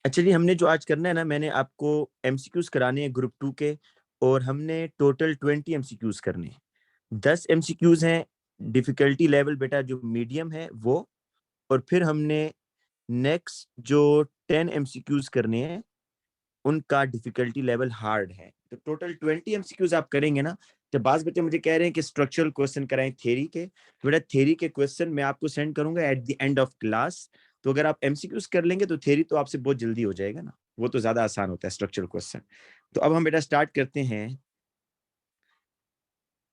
अच्छा जी, हमने जो आज करना है ना, मैंने आपको एमसीक्यूज कराने हैं ग्रुप 2 के, और हमने टोटल 20 एमसीक्यूज करने हैं। 10 एमसीक्यूज हैं, डिफिकल्टी लेवल बेटा जो मीडियम है वो, और फिर हमने नेक्स्ट जो 10 एमसीक्यूज करने हैं उनका डिफिकल्टी लेवल हार्ड है। तो टोटल 20 एमसीक्यूज आप करेंगे ना। जब बाज बच्चे मुझे कह रहे हैं कि स्ट्रक्चरल क्वेश्चन कराएं थ्योरी के, तो बेटा थ्योरी के क्वेश्चन मैं आपको सेंड करूंगा at the end of class. तो अगर आप एमसीक्यूज कर लेंगे तो थ्योरी तो आपसे बहुत जल्दी हो जाएगा ना, वो तो ज्यादा आसान होता है स्ट्रक्चरल क्वेश्चन। तो अब हम बेटा स्टार्ट करते हैं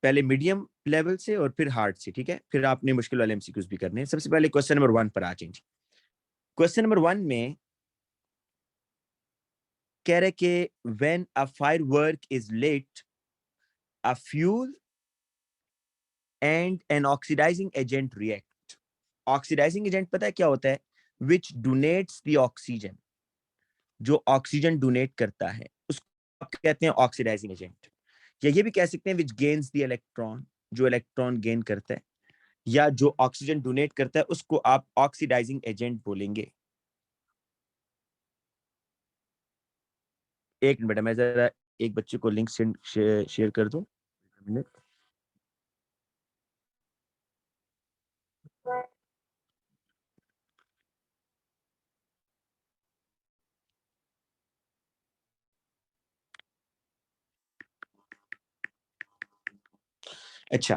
पहले मीडियम लेवल से और फिर हार्ड से, ठीक है? फिर आपने मुश्किल वाले एमसीक्यूज भी करने हैं। सबसे पहले क्वेश्चन नंबर 1 पर आ जाएंगे। क्वेश्चन नंबर 1 में कह रहे कि when a firework is let, a fuel and an oxidising agent react. Oxidising agent पता है क्या होता है? विच डोनेट्स द ऑक्सीजन, जो ऑक्सीजन डोनेट करता है उसको आप कहते हैं ऑक्सीडाइजिंग एजेंट। या ये भी कह सकते हैं विच गेन्स द इलेक्ट्रॉन, जो इलेक्ट्रॉन गेन करता है, या जो ऑक्सीजन डोनेट करता है उसको आप ऑक्सीडाइजिंग एजेंट बोलेंगे। एक मिनट बेटा, मैं जरा एक बच्चे को लिंक शेयर कर दूं। अच्छा,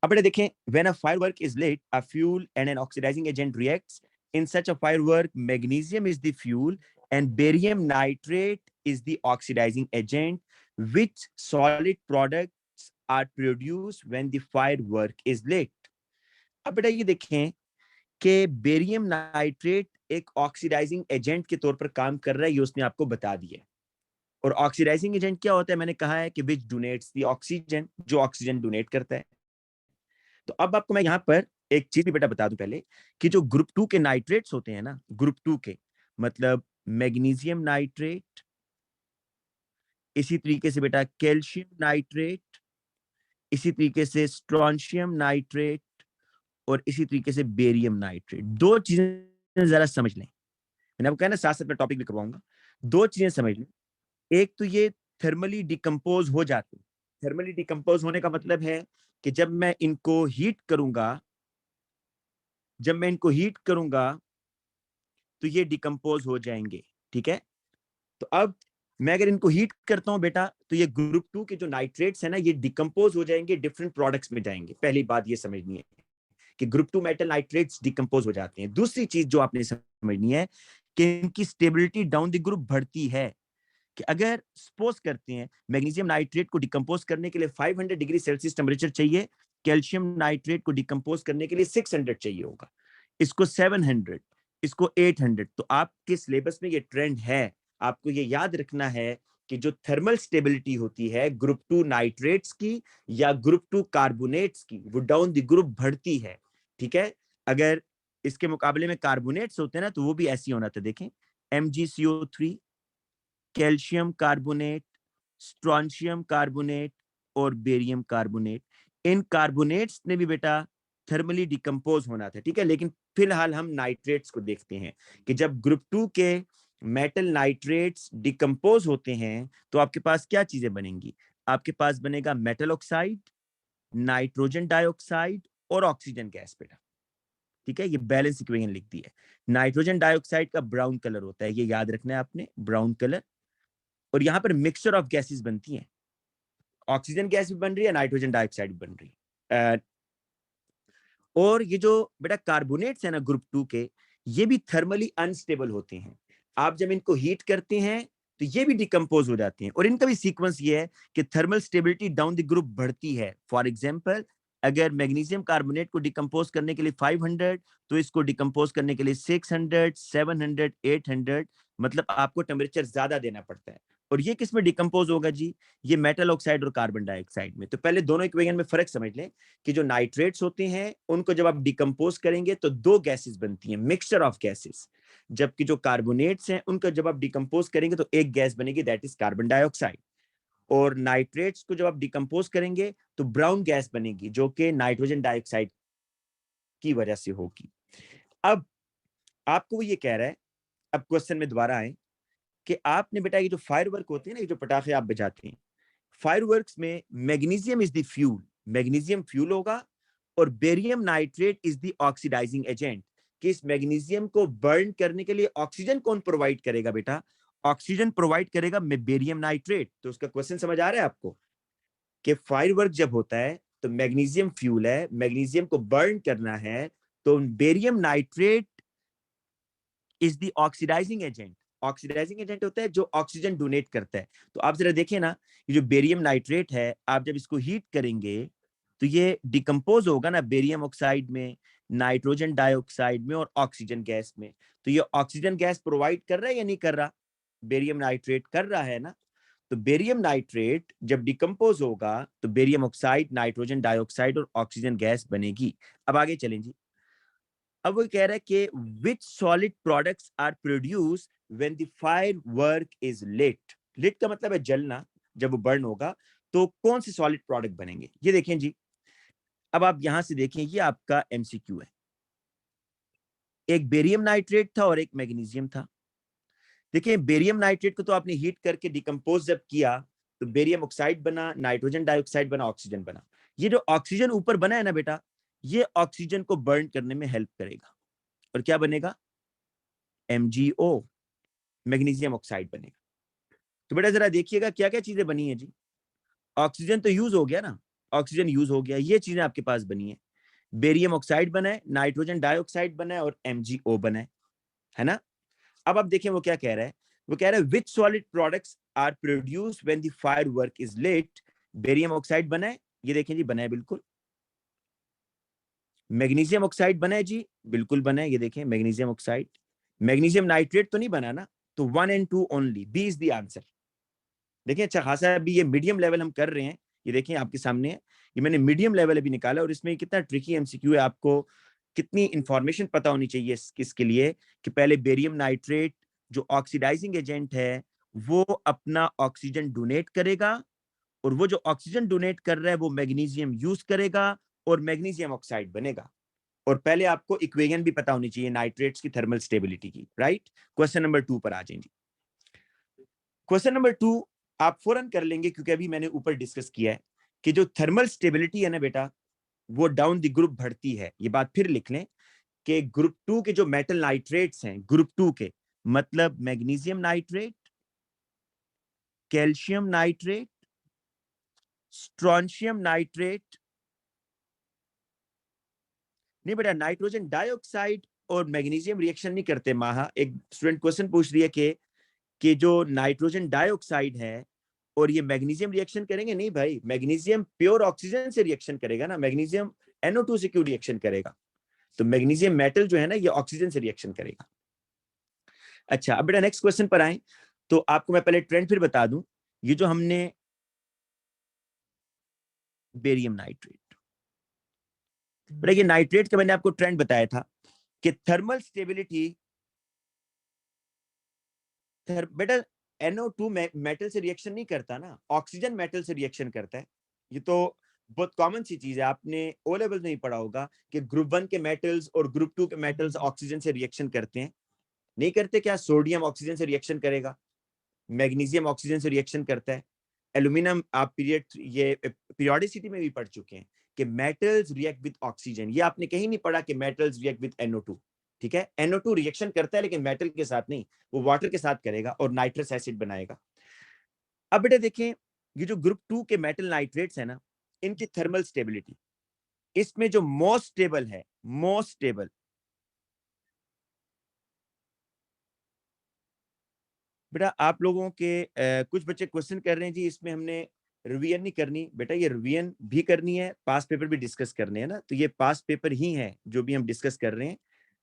अब बेटा देखें, when a firework is lit, a fuel and an oxidizing agent reacts. In such a firework, magnesium is the fuel and barium nitrate is the oxidizing agent. Which solid products are produced when the firework is lit? अब बेटा ये देखें कि barium nitrate एक oxidising agent के तौर पर काम कर रहा है, ये उसने आपको बता दिया। और ऑक्सीडाइजिंग एजेंट क्या होता है? मैंने कहा है कि विच डोनेट्स द ऑक्सीजन, जो ऑक्सीजन डोनेट करता है। तो अब आपको मैं यहाँ पर एक चीज भी बेटा बता दूं पहले, कि जो ग्रुप 2 के नाइट्रेट्स होते हैं ना, ग्रुप 2 के मतलब मैग्नीशियम नाइट्रेट, इसी तरीके से बेटा कैल्शियम नाइट्रेट, इसी तरीके से स्ट्रोंशियम नाइट्रेट, और इसी तरीके से बेरियम नाइट्रेट। दो चीजें जरा समझ लें, मैंने आपको कहा ना साथ साथ में टॉपिक भी करवाऊंगा। दो चीजें समझ लें। एक तो ये थर्मली डिकम्पोज हो जाते हैं। थर्मली डिकम्पोज होने का मतलब है कि जब मैं इनको हीट करूंगा, जब मैं इनको हीट करूंगा तो ये डिकम्पोज हो जाएंगे, ठीक है? तो अब मैं अगर इनको हीट करता हूं बेटा, तो ये ग्रुप 2 के जो नाइट्रेट्स है ना, ये डिकम्पोज हो जाएंगे, डिफरेंट प्रोडक्ट्स में जाएंगे। पहली बात ये समझनी है कि ग्रुप 2 मेटल नाइट्रेट्स डिकम्पोज हो जाते हैं। दूसरी चीज जो आपने समझनी है कि इनकी स्टेबिलिटी डाउन द ग्रुप बढ़ती है। कि अगर सपोज करते हैं मैग्नीशियम नाइट्रेट को डिकम्पोज करने के लिए 500 डिग्री सेल्सियस टेम्परेचर चाहिए, कैल्शियम नाइट्रेट को डिकम्पोज करने के लिए 600 चाहिए होगा, इसको 700, इसको 800। तो आपके सिलेबस में ये ट्रेंड है। आपको ये याद रखना है कि जो थर्मल स्टेबिलिटी होती है ग्रुप 2 नाइट्रेट्स की या ग्रुप 2 कार्बोनेट्स की, वो डाउन द ग्रुप बढ़ती है, ठीक है? अगर इसके मुकाबले में कार्बोनेट्स होते हैं ना, तो वो भी ऐसी होना था। देखें, MgCO3, calcium carbonate, strontium carbonate और बेरियम कार्बोनेट, इन कार्बोनेट्स ने भी बेटा थर्मली डिकम्पोज होना था, ठीक है? लेकिन फिलहाल हम नाइट्रेट्स को देखते हैं कि जब ग्रुप 2 के मेटल नाइट्रेट्स डिकम्पोज होते हैं तो आपके पास क्या चीजें बनेंगी? आपके पास बनेगा मेटल ऑक्साइड, नाइट्रोजन डाइऑक्साइड और ऑक्सीजन गैस बेटा, ठीक है? ये बैलेंस इक्वेशन लिख दी है। नाइट्रोजन डाइऑक्साइड का ब्राउन कलर होता है, ये याद रखना है आपने, ब्राउन कलर। और यहां पर मिक्सचर ऑफ गैसेस बनती हैं, ऑक्सीजन गैस भी बन रही है, नाइट्रोजन डाइऑक्साइड भी बन रही है। और ये जो बेटा कार्बोनेट्स है ना ग्रुप 2 के, ये भी थर्मली अनस्टेबल होते हैं। आप जब इनको हीट करते हैं तो ये भी डिकम्पोज हो जाते हैं, और इनका भी सीक्वेंस ये है कि thermal stability down the group बढ़ती है। फॉर एग्जांपल, अगर मैग्नीशियम कार्बोनेट को डिकम्पोज करने के लिए 500, तो इसको डिकम्पोज करने के लिए 600, 700, 800, मतलब आपको टेम्परेचर ज्यादा देना पड़ता है। और ये किस में डिकम्पोज होगा जी? ये मेटल ऑक्साइड और कार्बन डाइऑक्साइड में। तो पहले दोनों इक्वेशन में फर्क समझ लें कि जो नाइट्रेट्स होते हैं उनको जब आप डिकम्पोज करेंगे तो दो गैसेस बनती हैं, मिक्सचर ऑफ गैसेस। जबकि जो कार्बोनेट्स हैं उनको जब आप डिकम्पोज करेंगे तो एक गैस बनेगी, दैट इज कार्बन डाइऑक्साइड। और नाइट्रेट्स को जब आप डिकम्पोज करेंगे तो ब्राउन गैस बनेगी, जो कि नाइट्रोजन डाइऑक्साइड की वजह से होगी। अब आपको वो ये कह रहा है, अब क्वेश्चन में दोबारा आए, कि आपने बेटा ये जो फायरवर्क होते हैं ना, ये जो पटाखे आप बजाते हैं, फायरवर्क्स में magnesium is the fuel, magnesium fuel होगा, और barium nitrate is the oxidising agent, कि इस मैग्नीशियम को बर्न करने के लिए ऑक्सीजन कौन प्रोवाइड करेगा बेटा? ऑक्सीजन प्रोवाइड करेगा बेरियम नाइट्रेट। तो उसका क्वेश्चन समझ आ रहा है आपको, कि फायरवर्क जब होता है तो मैग्नीशियम फ्यूल है, मैग्नीशियम को बर्न करना है, तो barium nitrate is the oxidising agent. Oxidising agent होता है जो ऑक्सीजन डोनेट करता है। तो आप जरा देखिए ना, ये जो बेरियम नाइट्रेट है, आप जब इसको हीट करेंगे तो ये डिकम्पोज होगा ना बेरियम ऑक्साइड में, नाइट्रोजन डाइऑक्साइड में, और ऑक्सीजन गैस में। तो ये ऑक्सीजन गैस प्रोवाइड कर रहा है या नहीं कर रहा? बेरियम नाइट्रेट कर रहा है ना। तो बेरियम नाइट्रेट जब डिकम्पोज होगा तो बेरियम ऑक्साइड, नाइट्रोजन डाइऑक्साइड और ऑक्सीजन गैस बनेगी। अब आगे चलें जी। अब वो कह रहा है कि which solid products are produce when the firework is lit. Lit का मतलब है जलना, जब वो बर्न होगा तो कौन से सॉलिड प्रोडक्ट बनेंगे? ये देखें जी, अब आप यहां से देखें, ये आपका एमसीक्यू है। एक बेरियम नाइट्रेट था और एक मैग्नीशियम था। देखिए बेरियम नाइट्रेट को तो आपने हीट करके डिकम्पोज जब किया तो बेरियम ऑक्साइड बना, नाइट्रोजन डाइऑक्साइड बना, ऑक्सीजन बना। ये जो ऑक्सीजन ऊपर बना है ना बेटा, ये ऑक्सीजन को बर्न करने में हेल्प करेगा, और क्या बनेगा? MgO, मैग्नीशियम ऑक्साइड बनेगा। तो बेटा जरा देखिएगा क्या क्या चीजें बनी है जी। ऑक्सीजन तो यूज हो गया ना, ऑक्सीजन यूज हो गया, ये चीजें आपके पास बनी है। बेरियम ऑक्साइड बना है, नाइट्रोजन डाइऑक्साइड बना है, और MgO बना है ना। अब आप देखें वो क्या कह रहा है। वो कह रहा है which solid products are produced when the firework is let. Barium oxide बना है, ये देखें जी, बना है बिल्कुल। मैग्नीशियम ऑक्साइड बना है जी, बिल्कुल बना है, ये देखें मैग्नीशियम ऑक्साइड। मैग्नीशियम नाइट्रेट तो नहीं बना ना, तो 1 and 2 only, B is the answer. देखिए अच्छा खासा अभी ये मीडियम लेवल हम कर रहे हैं, ये देखें आपके सामने है, ये मैंने मीडियम लेवल अभी निकाला, और इसमें कितना ट्रिकी एमसीक्यू है, आपको कितनी इंफॉर्मेशन पता होनी चाहिए इसके लिए, कि पहले बेरियम नाइट्रेट जो ऑक्सीडाइजिंग एजेंट है वो अपना ऑक्सीजन डोनेट करेगा, और वो जो ऑक्सीजन डोनेट कर रहा है वो मैग्नीशियम यूज करेगा और मैग्नीशियम ऑक्साइड बनेगा। और पहले आपको इक्वेशन भी पता होनी चाहिए नाइट्रेट्स की थर्मल स्टेबिलिटी की, राइट। क्वेश्चन नंबर 2 पर आ जाएंगे। क्वेश्चन नंबर 2 आप फौरन कर लेंगे, क्योंकि अभी मैंने ऊपर डिस्कस किया है कि जो थर्मल स्टेबिलिटी है ना बेटा, वो डाउन द ग्रुप बढ़ती है। ये बात फिर लिख लें कि ग्रुप 2 के जो मेटल नाइट्रेट्स हैं, ग्रुप 2 के मतलब magnesium nitrate, calcium nitrate, strontium nitrate, नहीं बेटा नाइट्रोजन डाइऑक्साइड और मैग्नीशियम रिएक्शन नहीं करते। माहा एक स्टूडेंट क्वेश्चन पूछ रही है कि जो नाइट्रोजन डाइऑक्साइड है और ये मैग्नीशियम रिएक्शन करेंगे? नहीं भाई, मैग्नीशियम प्योर ऑक्सीजन से रिएक्शन करेगा ना, मैग्नीशियम NO2 से क्यों रिएक्शन करेगा? तो मैग्नीशियम मेटल जो है ना, ये ऑक्सीजन से रिएक्शन करेगा। अच्छा अब बेटा नेक्स्ट क्वेश्चन पर आए, तो आपको मैं पहले ट्रेंड फिर बता दूं। ये जो हमने बेरियम नाइट्रेट, बेटा ये नाइट्रेट का मैंने आपको ट्रेंड बताया था कि थर्मल स्टेबिलिटी, बेटा NO2 मेटल से रिएक्शन नहीं करता ना, ऑक्सीजन मेटल से रिएक्शन करता है। ये तो बहुत कॉमन सी चीज है, आपने ओ लेवल में ही पढ़ा होगा कि ग्रुप 1 के मेटल्स और ग्रुप 2 के मेटल्स ऑक्सीजन से रिएक्शन करते हैं। नहीं करते क्या? सोडियम ऑक्सीजन से रिएक्शन करेगा, मैग्नीशियम ऑक्सीजन से रिएक्शन करता है, एल्यूमिनियम आप पीरियोडिसिटी में भी पढ़ चुके हैं कि मेटल्स रिएक्ट विद ऑक्सीजन। ये आपने कहीं नहीं पढ़ा कि मेटल्स रिएक्ट विद NO2। ठीक है, NO2 रिएक्शन करता है लेकिन मेटल के साथ नहीं, वो वाटर के साथ करेगा और नाइट्रस एसिड बनाएगा। अब बेटा देखें, ये जो ग्रुप 2 के मेटल नाइट्रेट्स है ना, इनकी थर्मल स्टेबिलिटी, इसमें जो मोस्ट स्टेबल है, मोस्ट स्टेबल, बेटा आप लोगों के कुछ बच्चे क्वेश्चन कर रहे हैं जी इसमें हमने रिवीजन नहीं करनी। बेटा ये रिवीजन भी करनी है, पास पेपर भी डिस्कस करने हैं ना, तो ये पास पेपर ही है जो भी हम डिस्कस कर रहे हैं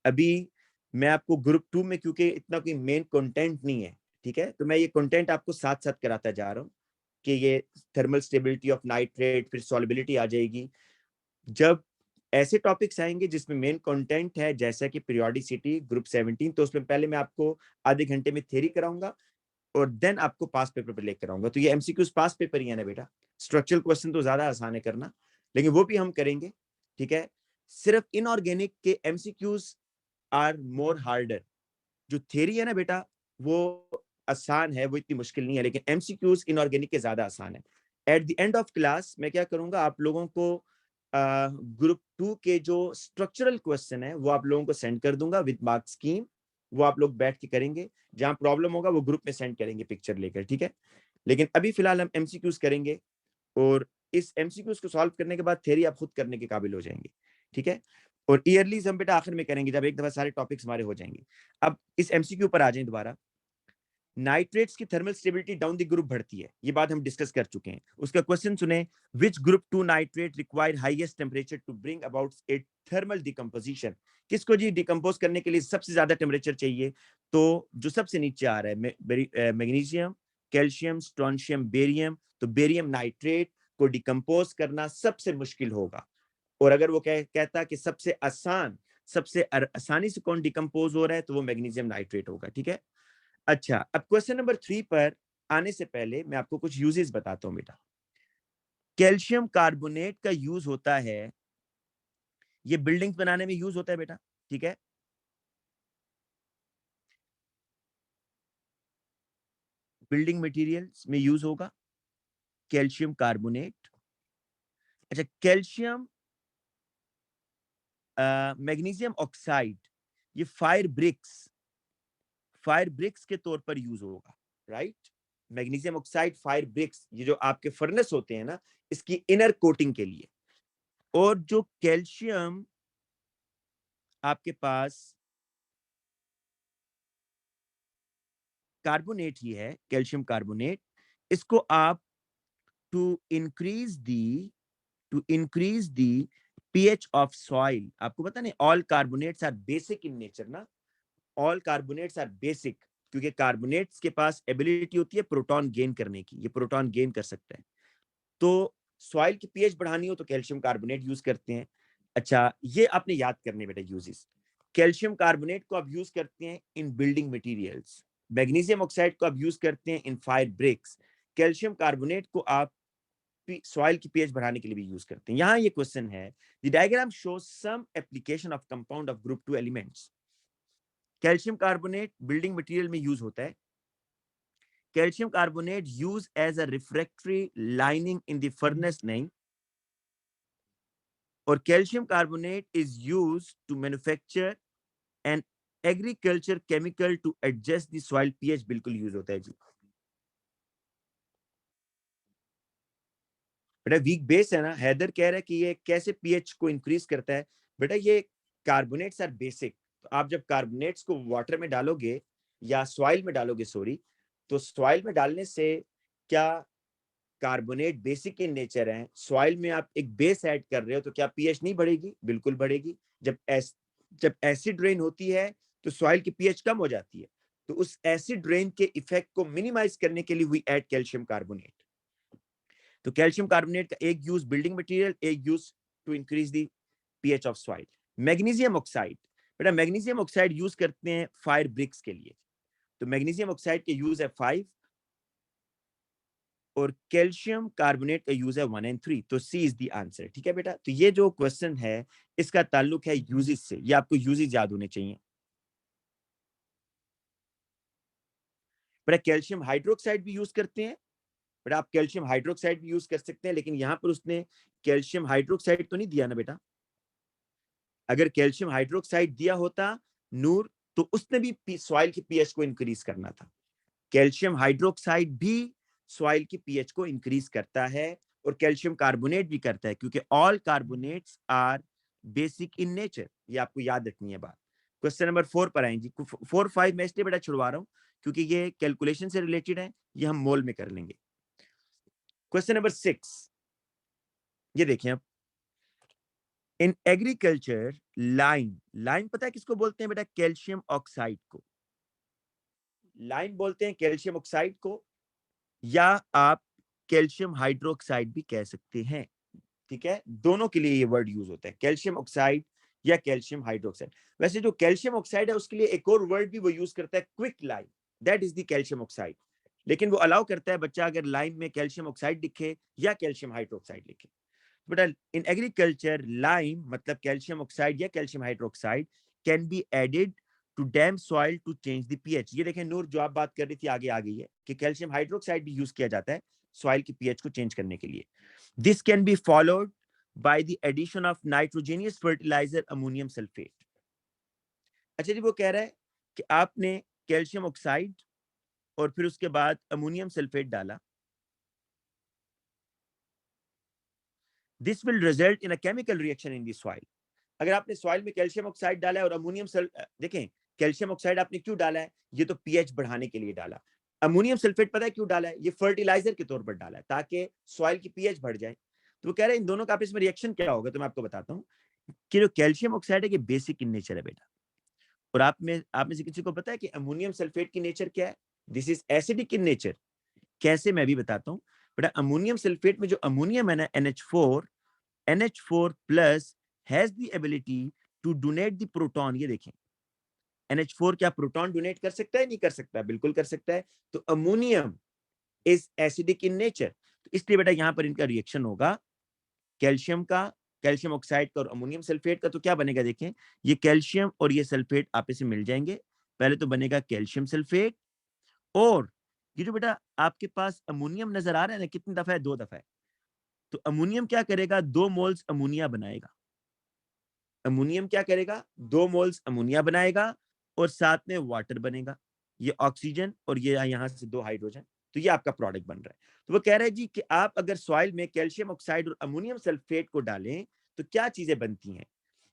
अभी। मैं आपको ग्रुप 2 में क्योंकि इतना कोई मेन कंटेंट नहीं है, ठीक है, तो मैं ये कंटेंट आपको साथ साथ कराता जा रहा हूँ कि ये थर्मल स्टेबिलिटी ऑफ नाइट्रेट, फिर सॉल्युबिलिटी आ जाएगी। जब ऐसे टॉपिक्स आएंगे जिसमें मेन कंटेंट है जैसा कि पीरियोडिसिटी ग्रुप 17, तो उसमें पहले मैं आपको आधे घंटे में थ्योरी कराऊंगा और देन आपको पास पेपर पे लेकर आऊंगा। तो ये एमसीक्यूज पास पेपर ही है ना बेटा, स्ट्रक्चरल क्वेश्चन तो ज्यादा आसान है करना, लेकिन वो भी हम करेंगे। ठीक है, सिर्फ इनऑर्गेनिक के एमसीक्यूज आर मोर हार्डर। जो थ्योरी है ना बेटा वो आसान है, वो इतनी मुश्किल नहीं है, लेकिन एमसीक्यूज इनऑर्गेनिक के ज्यादा आसान है। At the end of class मैं क्या करूंगा, आप लोगों को ग्रुप 2 के जो स्ट्रक्चरल क्वेश्चन है वो आप लोगों को सेंड कर दूंगा विद मार्क स्कीम। वो आप लोग बैठ के करेंगे, जहां प्रॉब्लम होगा वो ग्रुप में सेंड करेंगे पिक्चर लेकर, ठीक है। लेकिन अभी फिलहाल हम एमसीक्यूज करेंगे, और इस एमसीक्यूज को सॉल्व करने के बाद थ्योरी आप खुद करने के काबिल हो जाएंगे, ठीक है। और ईयरलीज हम बेटा आखिर में करेंगे, जब एक दफा सारे टॉपिक्स हमारे हो जाएंगे। अब इस एमसीक्यू पर आ जाएं दोबारा। नाइट्रेट्स की thermal stability down the group बढ़ती है, ये बात हम डिस्कस कर चुके हैं। उसका क्वेश्चन सुने, which group 2 nitrate require highest temperature to bring about a thermal decomposition. किसको जी डिकम्पोज करने के लिए सबसे ज्यादा टेम्परेचर चाहिए? तो जो सबसे नीचे आ रहा है, मैग्नीशियम, कैल्शियम, स्ट्रोंशियम, बेरियम। तो बेरियम नाइट्रेट को डिकम्पोज करना सबसे मुश्किल होगा। और अगर वो कहता कि सबसे आसानी से कौन डिकम्पोज हो रहा है, तो वो मैग्नीशियम नाइट्रेट होगा, ठीक है। अच्छा, अब क्वेश्चन नंबर 3 पर आने से पहले मैं आपको कुछ यूजेस बताता हूं बेटा। कैल्शियम कार्बोनेट का यूज होता है, ये बिल्डिंग्स बनाने में यूज होता है बेटा, ठीक है। बिल्डिंग मटेरियल्स में यूज होगा कैल्शियम कार्बोनेट। अच्छा, कैल्शियम मैग्नीशियम ऑक्साइड, ये फायर ब्रिक्स के तौर पर यूज होगा, right. Magnesium oxide fire bricks, ये जो आपके फर्नेस होते हैं ना, इसकी इनर कोटिंग के लिए। और जो कैल्शियम आपके पास कार्बोनेट ही है, कैल्शियम कार्बोनेट, इसको आप to increase the to increase the pH of soil. आपको पता नहीं, all carbonates are basic in nature ना, ऑल कार्बोनेट्स आर बेसिक, क्योंकि कार्बोनेट्स के पास एबिलिटी होती है प्रोटॉन गेन करने की, ये प्रोटॉन गेन कर सकता है। तो सॉइल की पीएच बढ़ानी हो तो कैल्शियम कार्बोनेट यूज करते हैं। अच्छा, ये आपने याद करने बेटा यूजेस। कैल्शियम कार्बोनेट को आप यूज करते हैं इन बिल्डिंग मटेरियल्स, मैग्नीशियम ऑक्साइड को आप यूज करते हैं in fire bricks, calcium carbonate को आप सॉइल की पीएच बढ़ाने के लिए भी यूज करते हैं। यहां ये क्वेश्चन है, the diagram shows some application of compound of group 2 elements. Calcium carbonate building material में यूज होता है। Calcium carbonate use as a refractory lining in the furnace नहीं, और calcium carbonate is use to manufacture an agriculture chemical to adjust the soil pH, बिल्कुल use होता है जी। बेटा weak base है ना, हैदर कह रहा है कि ये कैसे पीएच को इंक्रीज करता है। बेटा ये कार्बोनेट्स आर बेसिक, तो आप जब कार्बोनेट्स को वाटर में डालोगे या सॉइल में डालोगे, सॉरी, तो सॉइल में डालने से क्या, कार्बोनेट बेसिक इन नेचर है, सॉइल में आप एक बेस ऐड कर रहे हो, तो क्या पीएच नहीं बढ़ेगी? बिल्कुल बढ़ेगी। जब एसिड रेन होती है तो सॉइल की पीएच कम हो जाती है, तो उस एसिड रेन के इफेक्ट को मिनिमाइज करने के लिए वी ऐड कैल्शियम कार्बोनेट। तो कैल्शियम कार्बोनेट का एक यूज बिल्डिंग मटेरियल, एक use to increase the pH of soil. Magnesium oxide, बेटा मैग्नीशियम ऑक्साइड यूज करते हैं फायर ब्रिक्स के लिए, तो मैग्नीशियम ऑक्साइड के यूज है 5, और कैल्शियम कार्बोनेट का यूज है 1 एंड 3, तो सी इज द आंसर, ठीक है बेटा। तो ये जो क्वेश्चन है इसका ताल्लुक है यूजेस से, ये आपको यूजेस याद होने चाहिए। बेटा कैल्शियम हाइड्रोक्साइड भी यूज करते हैं, बेटा आप कैल्शियम हाइड्रोक्साइड भी यूज कर सकते हैं, लेकिन यहां पर उसने कैल्शियम हाइड्रोक्साइड तो नहीं दिया ना बेटा। अगर कैल्शियम हाइड्रोक्साइड दिया होता नूर, तो उसने भी सॉइल की पीएच को इंक्रीज करना था। कैल्शियम हाइड्रोक्साइड भी सॉइल की पीएच को इंक्रीज करता है, और कैल्शियम कार्बोनेट भी करता है, क्योंकि all carbonates are basic in nature, ये आपको याद रखनी है बात। क्वेश्चन नंबर 4 पर आएंगे। 4 5 मैं इसलिए बेटा छुड़वा रहा हूं क्योंकि ये कैलकुलेशन से रिलेटेड है, ये हम मोल में कर लेंगे। क्वेश्चन नंबर 6, ये देखें अब। इन एग्रीकल्चर लाइन पता है किसको बोलते हैं बेटा? कैल्शियम ऑक्साइड को लाइन बोलते हैं, कैल्शियम ऑक्साइड को, या आप कैल्शियम हाइड्रोक्साइड भी कह सकते हैं, ठीक है। दोनों के लिए ये वर्ड यूज होता है, कैल्शियम ऑक्साइड या कैल्शियम हाइड्रोक्साइड। वैसे जो कैल्शियम ऑक्साइड है उसके लिए एक और वर्ड भी वो यूज करता है, quick lime, that is the calcium oxide. लेकिन वो अलाउ करता है बच्चा अगर लाइन में कैल्शियम ऑक्साइड लिखे या कैल्शियम हाइड्रोक्साइड लिखे। बेटा इन एग्रीकल्चर लाइम मतलब कैल्शियम ऑक्साइड या calcium hydroxide can be added to the soil to change the pH. ये देखें नूर, जो आप बात कर रही थी आगे आ गई है कि कैल्शियम हाइड्रोक्साइड भी यूज किया जाता है सॉइल की पीएच को चेंज करने के लिए। This can be followed by the addition of nitrogenous fertiliser ammonium sulphate. अच्छा जी, वो कह रहा है कि आपने कैल्शियम ऑक्साइड और फिर उसके बाद अमोनियम सल्फेट डाला, this will result in a chemical reaction in the soil. अगर आपने सॉइल में कैल्शियम ऑक्साइड डाला है और अमोनियम देखें कैल्शियम ऑक्साइड आपने क्यों डाला है, ये तो पीएच बढ़ाने के लिए डाला। अमोनियम सल्फेट पता है क्यों डाला है, ये फर्टिलाइजर के तौर पर डाला है ताकि सॉइल की पीएच बढ़ जाए। तो वो कह रहे हैं इन दोनों का आपस में रिएक्शन क्या होगा, तो मैं आपको बताता हूँ कि जो कैल्शियम ऑक्साइड है ये बेसिक इन नेचर है बेटा। और आप में से किसी को पता है कि अमोनियम सल्फेट की नेचर क्या है? This is acidic in nature. कैसे, मैं भी बताता हूँ बेटा। अमोनियम सल्फेट में जो अमोनियम है ना, NH4 plus has the ability to donate the proton. ये देखें NH4 क्या प्रोटॉन डोनेट कर सकता है? नहीं कर सकता, बिल्कुल कर सकता है। तो ammonium is acidic in nature, तो इसलिए बेटा यहां पर इनका रिएक्शन होगा कैल्शियम का, कैल्शियम ऑक्साइड का और अमोनियम सल्फेट का। तो क्या बनेगा देखें, ये कैल्शियम और ये सल्फेट आपस में मिल जाएंगे। पहले तो बनेगा कैल्शियम सल्फेट, और ये जो बेटा आपके पास अमोनियम नजर आ रहा है ना, कितनी दफा है? 2 दफा है। तो अमोनियम क्या करेगा? 2 मोल्स अमोनिया बनाएगा। अमोनियम क्या करेगा? 2 मोल्स अमोनिया बनाएगा और साथ में वाटर बनेगा। ये ऑक्सीजन और ये यहां से 2 हाइड्रोजन, तो ये आपका प्रोडक्ट बन रहा है। तो वो कह रहे हैं जी कि आप अगर सॉइल में कैल्शियम ऑक्साइड और अमोनियम सल्फेट को डालें तो क्या चीजें बनती हैं।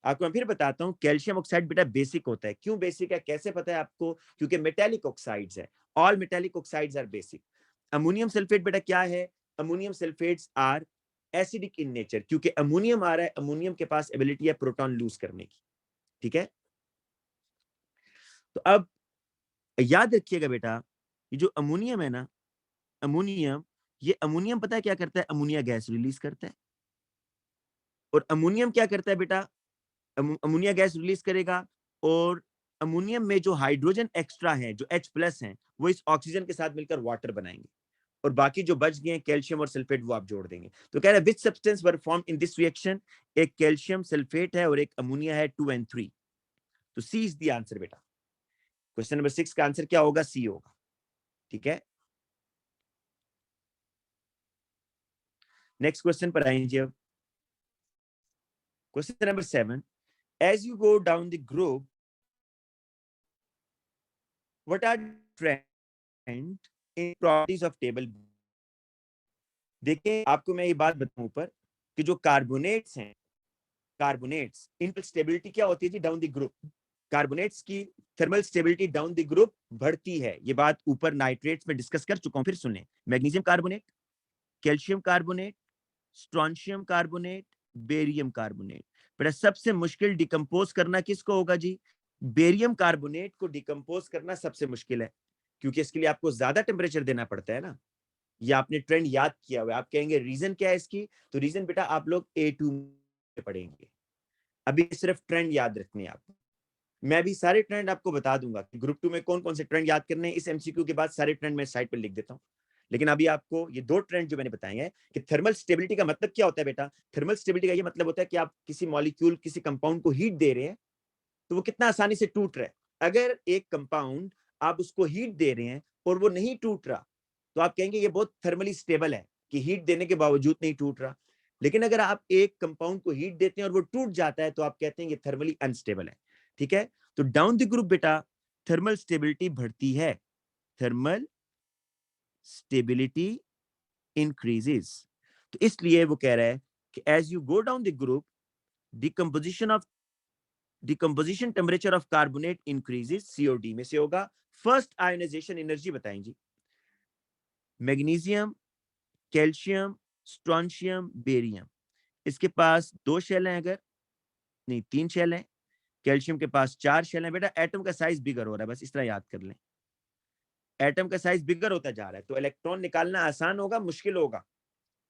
आपको मैं फिर बताता हूं, कैल्शियम ऑक्साइड बेटा बेसिक होता है। क्यों बेसिक है, कैसे पता है आपको? क्योंकि मेटेलिक ऑक्साइड्स है, all metallic oxides are basic. Ammonium sulphate बेटा क्या है? Ammonium sulphates are acidic in nature, क्योंकि अमोनियम आ रहा है, अमोनियम के पास एबिलिटी है प्रोटॉन लूज करने की। ठीक है, तो अब याद रखिएगा बेटा, ये जो अमोनियम है ना, अमोनियम, ये अमोनियम पता है क्या करता है? अमोनिया गैस रिलीज करता है। और अमोनियम क्या करता है बेटा? अमोनिया गैस रिलीज करेगा, और अमोनियम में जो हाइड्रोजन एक्स्ट्रा है, जो H प्लस है, वो इस ऑक्सीजन के साथ मिलकर वाटर बनाएंगे, और बाकी जो बच गए कैल्शियम और सल्फेट वो आप जोड़ देंगे। तो कह रहे हैं which substance were form in this reaction? एक कैल्शियम सल्फेट है और एक अमोनिया है, 2 and 3। तो सी इज द आंसर बेटा। क्वेश्चन नंबर 6 का आंसर क्या होगा? सी होगा। ठीक है, नेक्स्ट क्वेश्चन पर आएंगे अब। Question number 7, as you go down the group, what are trend in properties of table? देखिए आपको मैं ये बात बताऊं ऊपर कि जो कार्बोनेट्स हैं, कार्बोनेट्स, इनकी स्टेबिलिटी क्या होती है जी? Down the group. कार्बोनेट्स की thermal stability down the group बढ़ती है। ये बात ऊपर नाइट्रेट्स में डिस्कस कर चुका हूं, फिर सुन लें। Magnesium carbonate, calcium carbonate, strontium carbonate, barium carbonate. बेटा सबसे मुश्किल डिकम्पोज करना किसको होगा जी? बेरियम कार्बोनेट को डिकम्पोज करना सबसे मुश्किल है, क्योंकि इसके लिए आपको ज्यादा टेम्परेचर देना पड़ता है ना। ये आपने ट्रेंड याद किया हुआ है। आप कहेंगे रीजन क्या है इसकी? तो रीजन बेटा आप लोग A2 में पढ़ेंगे। अभी सिर्फ ट्रेंड याद रखने हैं आपको। मैं भी सारे ट्रेंड आपको बता दूंगा कि ग्रुप 2 में कौन कौन से ट्रेंड याद करने हैं। इस MCQ के बाद सारे ट्रेंड मैं साइड पर लिख देता हूँ। लेकिन अभी आपको ये 2 ट्रेंड जो मैंने बताए हैं कि थर्मल स्टेबिलिटी का मतलब क्या होता है बेटा? थर्मल स्टेबिलिटी का ये मतलब होता है कि आप किसी मॉलिक्यूल, किसी कंपाउंड को हीट दे रहे हैं तो वो कितना आसानी से टूट रहा है। अगर एक कंपाउंड आप उसको हीट दे रहे हैं और वो नहीं टूट रहा, तो आप कहेंगे ये बहुत थर्मली स्टेबल है कि हीट देने के बावजूद नहीं टूट रहा। लेकिन अगर आप एक कंपाउंड को हीट देते हैं और वो टूट जाता है, तो आप कहते हैं ये थर्मली अनस्टेबल है। ठीक है, तो डाउन द ग्रुप बेटा थर्मल स्टेबिलिटी बढ़ती है, थर्मल स्टेबिलिटी इंक्रीजेस। तो इसलिए वो कह रहा है कि as you go down the group, decomposition of decomposition temperature of carbonate increases. COD में से होगा। फर्स्ट आयोनाइजेशन एनर्जी बताएं जी। मैग्नीशियम, कैल्शियम, स्ट्रोंशियम, बेरियम, इसके पास 2 शेल हैं, अगर नहीं 3 शेल हैं। कैल्शियम के पास 4 शेल हैं। बेटा एटम का साइज बिगर हो रहा है, बस इस तरह याद कर लें। एटम का साइज बिगर होता जा रहा है, तो इलेक्ट्रॉन निकालना आसान होगा, मुश्किल होगा?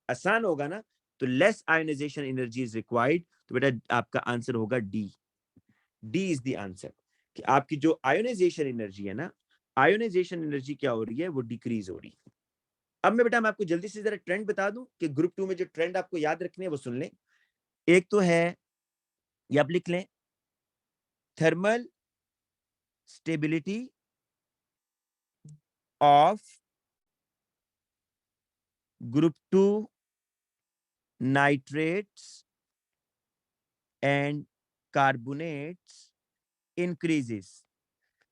आसान होगा ना। तो less ionisation energy is required. तो बेटा आपका आंसर होगा D. D is the answer, कि आपकी जो आयोनाइजेशन एनर्जी है ना, आयोनाइजेशन एनर्जी क्या हो रही है? वो डिक्रीज हो रही है। अब मैं आपको जल्दी से जरा ट्रेंड बता दूं कि ग्रुप 2 में जो ट्रेंड आपको याद रखने हैं वो सुन लें। एक तो है, ये आप लिख लें, thermal stability of group 2 nitrates and carbonates increases.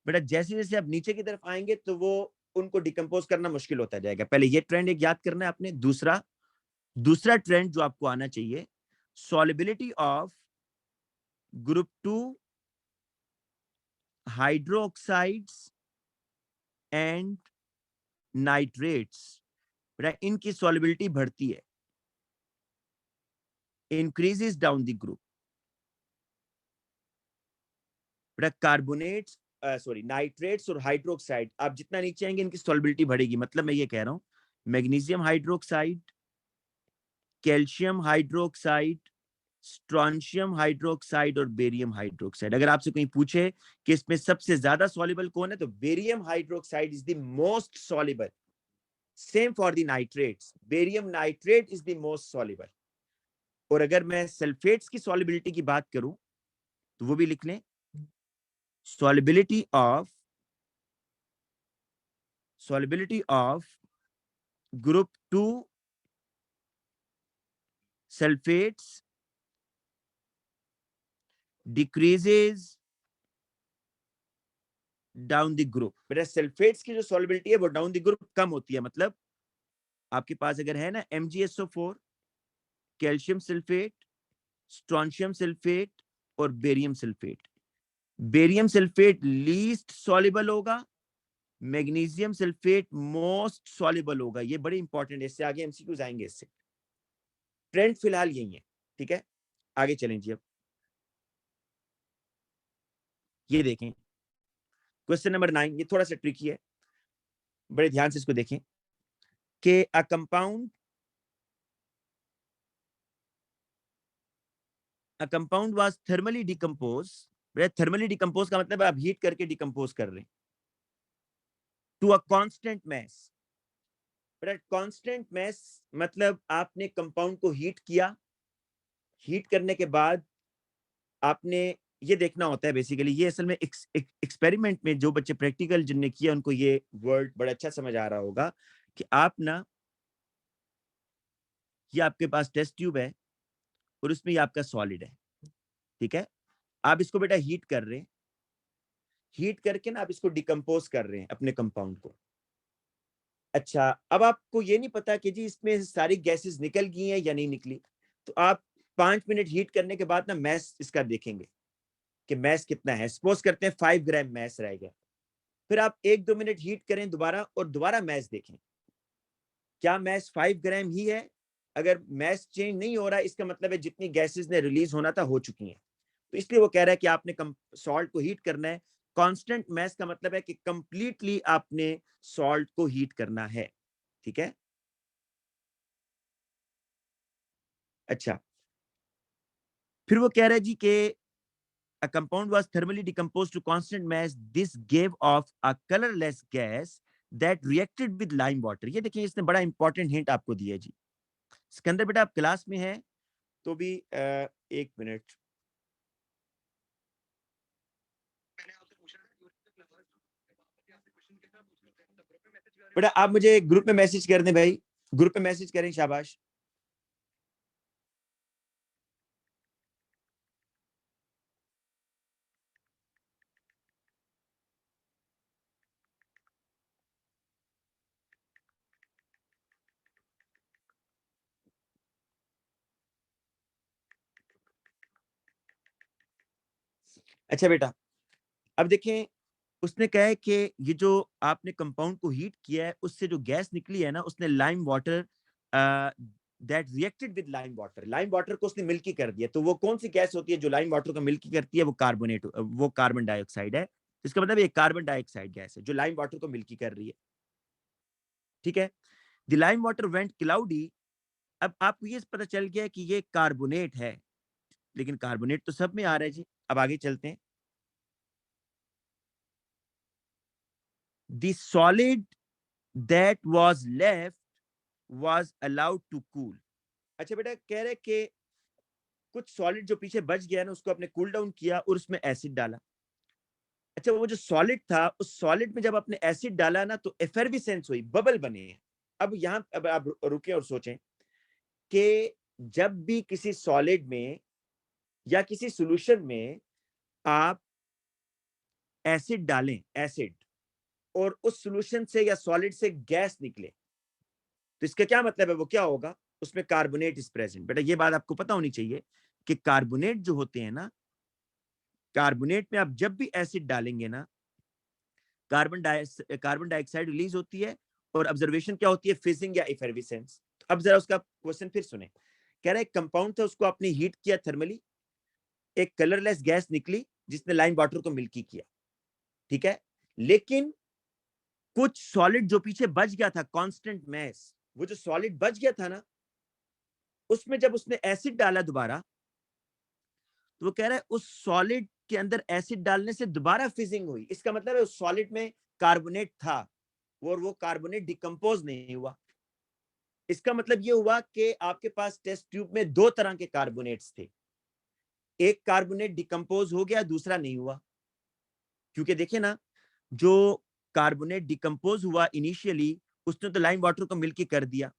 बेटा जैसे जैसे आप नीचे की तरफ आएंगे तो वो उनको डिकम्पोज करना मुश्किल होता जाएगा. पहले ये ट्रेंड एक याद करना है आपने. दूसरा ट्रेंड जो आपको आना चाहिए, solubility of group 2 hydroxides and nitrates. बेटा इनकी solubility बढ़ती है, increases down the group. बेटा कार्बोनेट्स सॉरी नाइट्रेट्स और हाइड्रोक्साइड, आप जितना नीचे आएंगे इनकी solubility बढ़ेगी. मतलब मैं ये कह रहा हूं, magnesium hydroxide, calcium hydroxide, strontium hydroxide और बेरियम हाइड्रोक्साइड. अगर आपसे कहीं पूछे कि इसमें सबसे ज्यादा सॉल्युबल कौन है, तो barium hydroxide is the most soluble. Same for the nitrates, barium nitrate is the most soluble. और अगर मैं सल्फेट्स की सॉल्युबिलिटी की बात करूं तो वो भी लिख लें. solubility of group 2 sulfates decreases down the group. बेटा सल्फेट्स की जो सॉल्युबिलिटी है वो डाउन द ग्रुप कम होती है. मतलब आपके पास अगर है ना MgSO4, calcium sulphate, strontium sulphate और barium sulphate. Barium sulphate least soluble होगा, मैग्नीशियम सल्फेट मोस्ट सॉल्युबल होगा. ये बड़ी इंपॉर्टेंट है, इससे आगे एमसीक्यूज आएंगे. इससे ट्रेंड फिलहाल यही है. ठीक है, आगे चलें जी. अब ये देखें क्वेश्चन नंबर 9. ये थोड़ा सा ट्रिकी है, बड़े ध्यान से इसको देखें कि a compound was thermally decompose. Thermally decompose का मतलब आप हीट करके डिकम्पोज कर रहे हैं to a constant mass. Constant mass मतलब आपने कंपाउंड को हीट किया. हीट करने के बाद आपने ये देखना होता है बेसिकली, ये असल में एक्सपेरिमेंट में जो बच्चे प्रैक्टिकल जिनने किया उनको ये वर्ड बड़ा अच्छा समझ आ रहा होगा कि आप ना, ये आपके पास टेस्ट ट्यूब है और उसमें ये आपका सॉलिड है. ठीक है, आप इसको बेटा हीट कर रहे हैं. हीट करके ना आप इसको डिकम्पोज कर रहे हैं अपने कंपाउंड को. अच्छा, अब आपको ये नहीं पता कि जी इसमें सारी गैसेस निकल गई हैं या नहीं निकली. तो आप 5 मिनट हीट करने के बाद ना मैस इसका देखेंगे कि मैस कितना है. सपोज करते हैं 5 ग्राम मैस रह गया. फिर आप 1-2 मिनट हीट करें दोबारा और दोबारा मैस देखें, क्या मैस 5 ग्राम ही है. अगर मैस चेंज नहीं हो रहा, इसका मतलब है जितनी गैसेस ने रिलीज होना था हो चुकी हैं. तो इसलिए वो कह रहा है कि आपने सॉल्ट को हीट करना है. कांस्टेंट मैस का मतलब है कि कंप्लीटली आपने सॉल्ट को हीट करना है. ठीक है, अच्छा. फिर वो कह रहा है जी कि a compound was thermally decomposed to constant mass. This gave off a colorless gas that reacted with lime water. ये देखिए, इसने बड़ा इंपॉर्टेंट हिंट आपको दिया जी. सिकंदर बेटा आप क्लास में हैं तो भी 1 मिनट. बेटा आप मुझे ग्रुप में मैसेज कर दें भाई, ग्रुप में मैसेज करें. शाबाश. अच्छा बेटा, अब देखें, उसने कहा है कि ये जो आपने कंपाउंड को हीट किया है उससे जो गैस निकली है ना, उसने lime water that reacted with lime water. Lime water को उसने मिल्की कर दिया. तो वो कौन सी गैस होती है जो लाइम वाटर को मिल्की करती है? वो वो कार्बन डाइऑक्साइड है. इसका मतलब ये कार्बन डाइऑक्साइड गैस है जो लाइम वाटर को मिल्की कर रही है. ठीक है, the lime water went cloudy. अब आपको ये पता चल गया कि ये कार्बोनेट है, लेकिन कार्बोनेट तो सब में आ रहा है जी. अब आगे चलते हैं. The solid that was left was allowed to cool. अच्छा बेटा, कह रहे कि कुछ सॉलिड जो पीछे बच गया ना उसको आपने कूल डाउन किया और उसमें एसिड डाला. अच्छा, वो जो सॉलिड था, उस सॉलिड में जब आपने एसिड डाला ना तो एफर्विसेंस हुई, बबल बने। अब यहाँ अब आप रुके और सोचें कि जब भी किसी सॉलिड में या किसी सॉल्यूशन में आप एसिड डालें, एसिड, और उस सॉल्यूशन से या सॉलिड से गैस निकले, तो इसका क्या मतलब है, वो क्या होगा, उसमें कार्बोनेट इज प्रेजेंट। बेटा ये बात आपको पता होनी चाहिए कि कार्बोनेट जो होते हैं ना, कार्बोनेट में आप जब भी एसिड डालेंगे ना, कार्बन डाइऑक्साइड रिलीज होती है, और ऑब्जर्वेशन क्या होती है, फिजिंग या इफेर्विसेंस। अब जरा उसका क्वेश्चन फिर सुने। कह रहा है एक कंपाउंड था, उसको आपने हीट किया थर्मली, एक कलरलेस गैस निकली जिसने लाइम वाटर को मिल्की किया, ठीक है, लेकिन कुछ सॉलिड जो पीछे बच गया था, कांस्टेंट मैस, वो जो सॉलिड बच गया था ना, उसमें जब उसने एसिड डाला दोबारा, तो वो कह रहा है उस सॉलिड के अंदर एसिड डालने से दोबारा फिजिंग हुई। इसका मतलब है उस सॉलिड में कार्बोनेट था, और वो कार्बोनेट डिकम्पोज नहीं हुआ। इसका मतलब ये हुआ कि आपके पास टेस्ट ट्यूब में दो तरह के कार्बोनेट्स थे, एक कार्बोनेट डिकम्पोज हो गया, दूसरा नहीं हुआ। क्योंकि देखिए ना, जो कार्बोनेट डिकम्पोज हुआ इनिशियली, उसने तो लाइम वाटर को मिल्की कर दिया,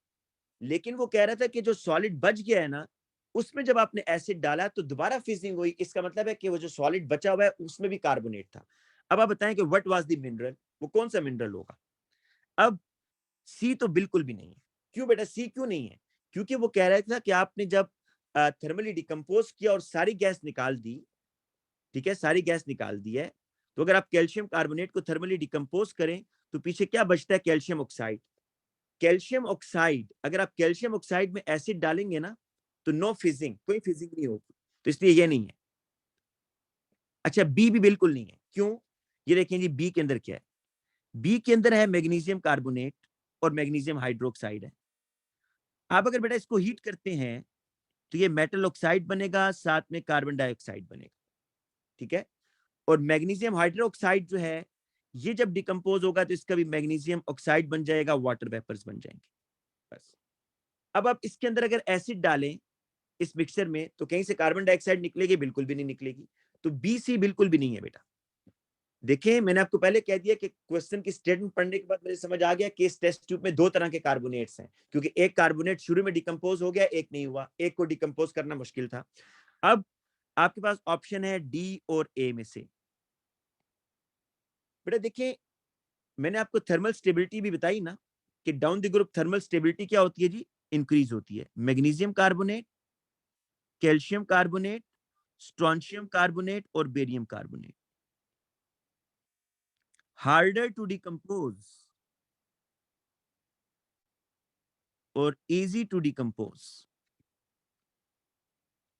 लेकिन वो कह रहा था कि जो सॉलिड बच गया है ना, उसमें जब आपने एसिड डाला तो दोबारा फिजिंग हुई। इसका मतलब है कि वो जो सॉलिड बचा हुआ है उसमें भी कार्बोनेट था। अब आप बताएं कि व्हाट वाज द मिनरल, वो कौन सा मिनरल होगा। अब सी तो बिल्कुल भी नहीं है। क्यों बेटा, सी क्यों नहीं है? क्योंकि वो कह रहा था कि आपने जब थर्मली डिकम्पोज किया और सारी गैस निकाल दी, ठीक है, सारी गैस निकाल दी है, तो अगर आप कैल्शियम कार्बोनेट को थर्मली डिकम्पोज करें तो पीछे क्या बचता है, कैल्शियम ऑक्साइड। कैल्शियम ऑक्साइड, अगर आप कैल्शियम ऑक्साइड में एसिड डालेंगे ना, तो नो फिजिंग, कोई फिजिंग नहीं होगी, तो इसलिए ये नहीं है। अच्छा, बी भी बिल्कुल नहीं है। क्यों? ये देखें जी, बी के अंदर क्या है, बी के अंदर है मैग्नीशियम कार्बोनेट और मैग्नीशियम हाइड्रोक्साइड है। आप अगर बेटा इसको हीट करते हैं तो ये मेटल ऑक्साइड बनेगा, साथ में कार्बन डाइऑक्साइड बनेगा, ठीक है। और मैग्नीशियम हाइड्रोक्साइड जो है, ये जब डिकम्पोज होगा तो इसका भी मैग्नीशियम ऑक्साइड बन जाएगा, वाटर वेपर्स बन जाएंगे, बस। अब आप इसके अंदर अगर एसिड डालें इस मिक्सचर में, तो कहीं से कार्बन डाइऑक्साइड निकलेगी, बिल्कुल भी नहीं निकलेगी। तो बी सी बिल्कुल भी नहीं है बेटा। देखिए, मैंने आपको पहले कह दिया कि क्वेश्चन की स्टेटमेंट पढ़ने के बाद मुझे समझ आ गया कि इस टेस्ट ट्यूब में दो तरह के कार्बोनेट्स हैं, क्योंकि एक कार्बोनेट शुरू में डिकम्पोज हो गया, एक नहीं हुआ, एक को डिकम्पोज करना मुश्किल था। अब आपके पास ऑप्शन है डी और ए में से। बेटा देखिए, मैंने आपको थर्मल स्टेबिलिटी भी बताई ना, कि down the group thermal stability क्या होती है जी, इंक्रीज होती है। Magnesium carbonate, calcium carbonate, strontium carbonate और barium carbonate, harder to decompose और इजी टू डिकम्पोज।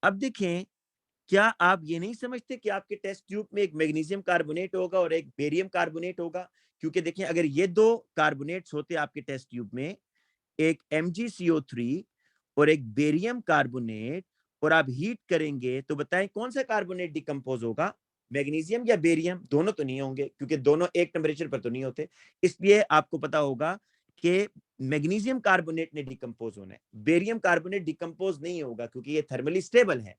अब देखें, क्या आप ये नहीं समझते कि आपके टेस्ट ट्यूब में एक मैग्नीशियम कार्बोनेट होगा और एक बेरियम कार्बोनेट होगा? क्योंकि देखें, अगर ये दो कार्बोनेट्स होते आपके टेस्ट ट्यूब में, एक MgCO3 और एक बेरियम कार्बोनेट, और आप हीट करेंगे, तो बताएं कौन सा कार्बोनेट डिकम्पोज होगा, मैग्नीशियम या बेरियम? दोनों तो नहीं होंगे, क्योंकि दोनों एक टेम्परेचर पर तो नहीं होते। इसलिए आपको पता होगा कि मैग्नीशियम कार्बोनेट ने डिकम्पोज होना है, बेरियम कार्बोनेट डिकम्पोज नहीं होगा, क्योंकि ये थर्मली स्टेबल है।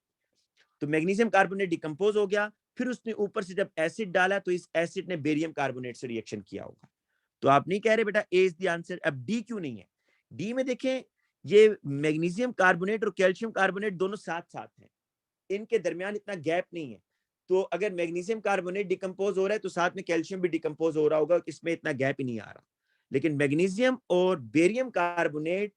तो मैग्नीशियम कार्बोनेट डिकम्पोज हो गया, फिर उसने ऊपर से जब एसिड डाला तो इस एसिड ने बेरियम कार्बोनेट से रिएक्शन किया होगा। तो आप नहीं कह रहे बेटा ए इज द आंसर। अब डी क्यों नहीं है? डी में देखें, ये मैग्नीशियम कार्बोनेट और कैल्शियम कार्बोनेट दोनों साथ साथ हैं, इनके दरमियान इतना गैप नहीं है। तो अगर मैग्नीशियम कार्बोनेट डिकम्पोज हो रहा है तो साथ में कैल्शियम भी डिकम्पोज हो रहा होगा, इसमें इतना गैप ही नहीं आ रहा। लेकिन मैग्नीशियम और बेरियम कार्बोनेट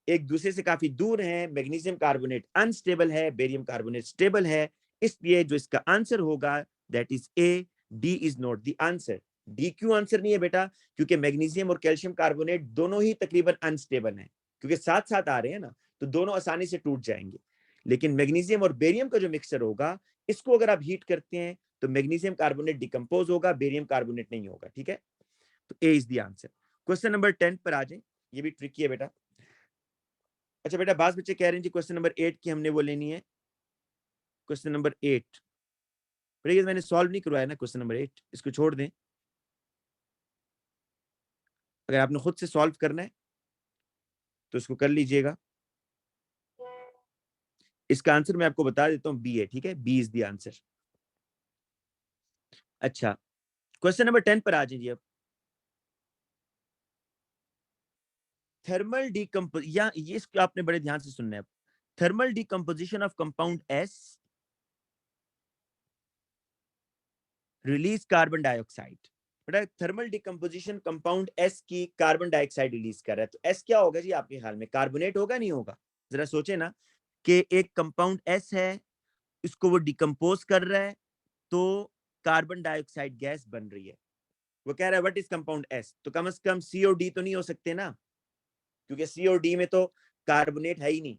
एक दूसरे से काफी दूर हैं। मैग्नीशियम कार्बोनेट अनस्टेबल है, बेरियम कार्बोनेट स्टेबल है। इसलिए जो इसका आंसर होगा that is a, D is not the answer. D क्यों आंसर नहीं है बेटा? क्योंकि मैग्नीशियम और कैल्शियम कार्बोनेट दोनों ही तकरीबन अनस्टेबल हैं, क्योंकि साथ साथ आ रहे हैं ना, तो दोनों आसानी से टूट जाएंगे। लेकिन मैग्नीशियम और बेरियम का जो मिक्सचर होगा, इसको अगर आप हीट करते हैं तो मैग्नीशियम कार्बोनेट डिकम्पोज होगा, बेरियम कार्बोनेट नहीं होगा, ठीक है। तो A is the answer. Question number 10 पर आ जाए, ये भी ट्रिकी है बेटा। अच्छा बेटा, बास बच्चे कह रहे हैं जी क्वेश्चन नंबर 8 की हमने वो लेनी है। क्वेश्चन नंबर 8 बेटा, ये मैंने सॉल्व नहीं करवाया ना, क्वेश्चन नंबर 8 इसको छोड़ दें। अगर आपने खुद से सॉल्व करना है तो इसको कर लीजिएगा। इसका आंसर मैं आपको बता देता हूँ, बी है, ठीक है, बी इज द आंसर। अच्छा, क्वेश्चन नंबर 10 पर आ जाइए अब। थर्मल डीकम्पोज, या ये आपने बड़े ध्यान से सुनना है। Thermal decomposition of compound S release carbon dioxide. बेटा थर्मल डिकम्पोजिशन कंपाउंड एस की कार्बन डाइऑक्साइड रिलीज कर रहा है, तो एस क्या होगा जी आपके ख्याल में? कार्बोनेट होगा नहीं होगा? जरा सोचे ना कि एक कंपाउंड एस है, इसको वो डिकम्पोज कर रहा है, तो कार्बन डाइऑक्साइड गैस बन रही है। वो कह रहा है व्हाट इज कंपाउंड एस, तो कम से कम सी और डी तो नहीं हो सकते ना, क्योंकि सी और डी में तो कार्बोनेट है ही नहीं।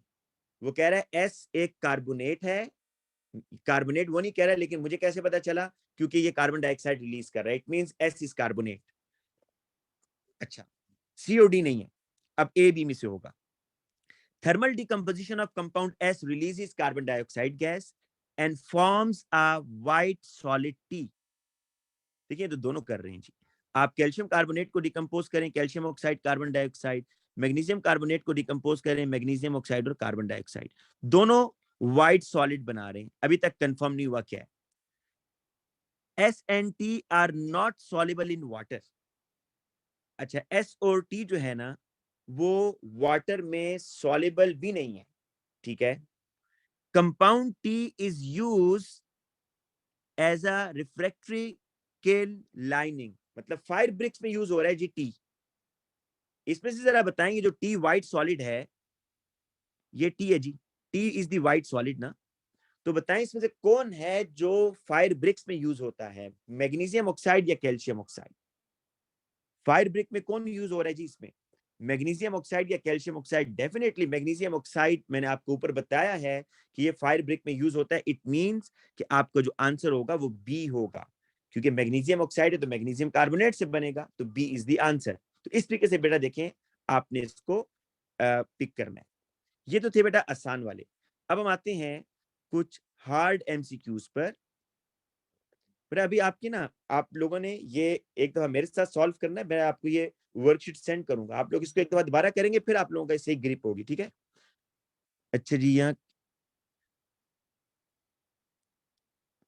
वो कह रहा है एस एक कार्बोनेट है। कार्बोनेट वो नहीं कह रहा है, लेकिन मुझे कैसे पता चला? क्योंकि ये कार्बन डाइऑक्साइड रिलीज कर रहा है, it means S is carbonate. अच्छा, सी और डी नहीं है, अब ए बी में से होगा। Thermal decomposition of compound S releases carbon dioxide gas and forms a white solid T. देखिए तो दोनों कर रहे हैं जी। आप कैल्शियम कार्बोनेट को डिकम्पोज करें, calcium oxide carbon dioxide, magnesium carbonate को डिकम्पोज करें, मैग्नीशियम ऑक्साइड और कार्बन डाइऑक्साइड, दोनों व्हाइट सॉलिड बना रहे हैं। अभी तक कंफर्म नहीं हुआ क्या है। S and T R not soluble in water. अच्छा, एस और टी जो है ना, वो वाटर में सॉल्युबल भी नहीं है, ठीक है। Compound T is use as a refractory kiln lining, मतलब फायर ब्रिक्स में यूज हो रहा है जी टी। इसमें से जरा बताएंगे, जो टी व्हाइट सॉलिड है, ये टी है जी, T is the white solid ना, तो बताएं इसमें से कौन है जो फायर ब्रिक्स में यूज होता है, मैग्नीशियम ऑक्साइड या कैल्शियम ऑक्साइड? फायर ब्रिक में कौन यूज हो रहा है जी इसमें, मैग्नीशियम ऑक्साइड या calcium oxide? Definitely magnesium oxide. मैंने आपको ऊपर बताया है कि ये फायर ब्रिक में यूज होता है। इट मींस कि आपका जो आंसर होगा वो बी होगा, क्योंकि मैग्नीशियम ऑक्साइड है तो मैग्नीशियम कार्बोनेट से बनेगा, तो बी इज द आंसर। तो इस तरीके से बेटा देखें, आपने इसको पिक करना है। ये तो थे बेटा आसान वाले। अब हम आते हैं कुछ हार्ड एमसीक्यूज पर। पर अभी आपकी ना, आप लोगों ने ये एक दफा मेरे साथ सॉल्व करना है। मैं आपको ये वर्कशीट सेंड करूंगा, आप लोग इसको एक दफा दोबारा करेंगे, फिर आप लोगों का इससे ग्रिप होगी, ठीक है। अच्छा जी, यहाँ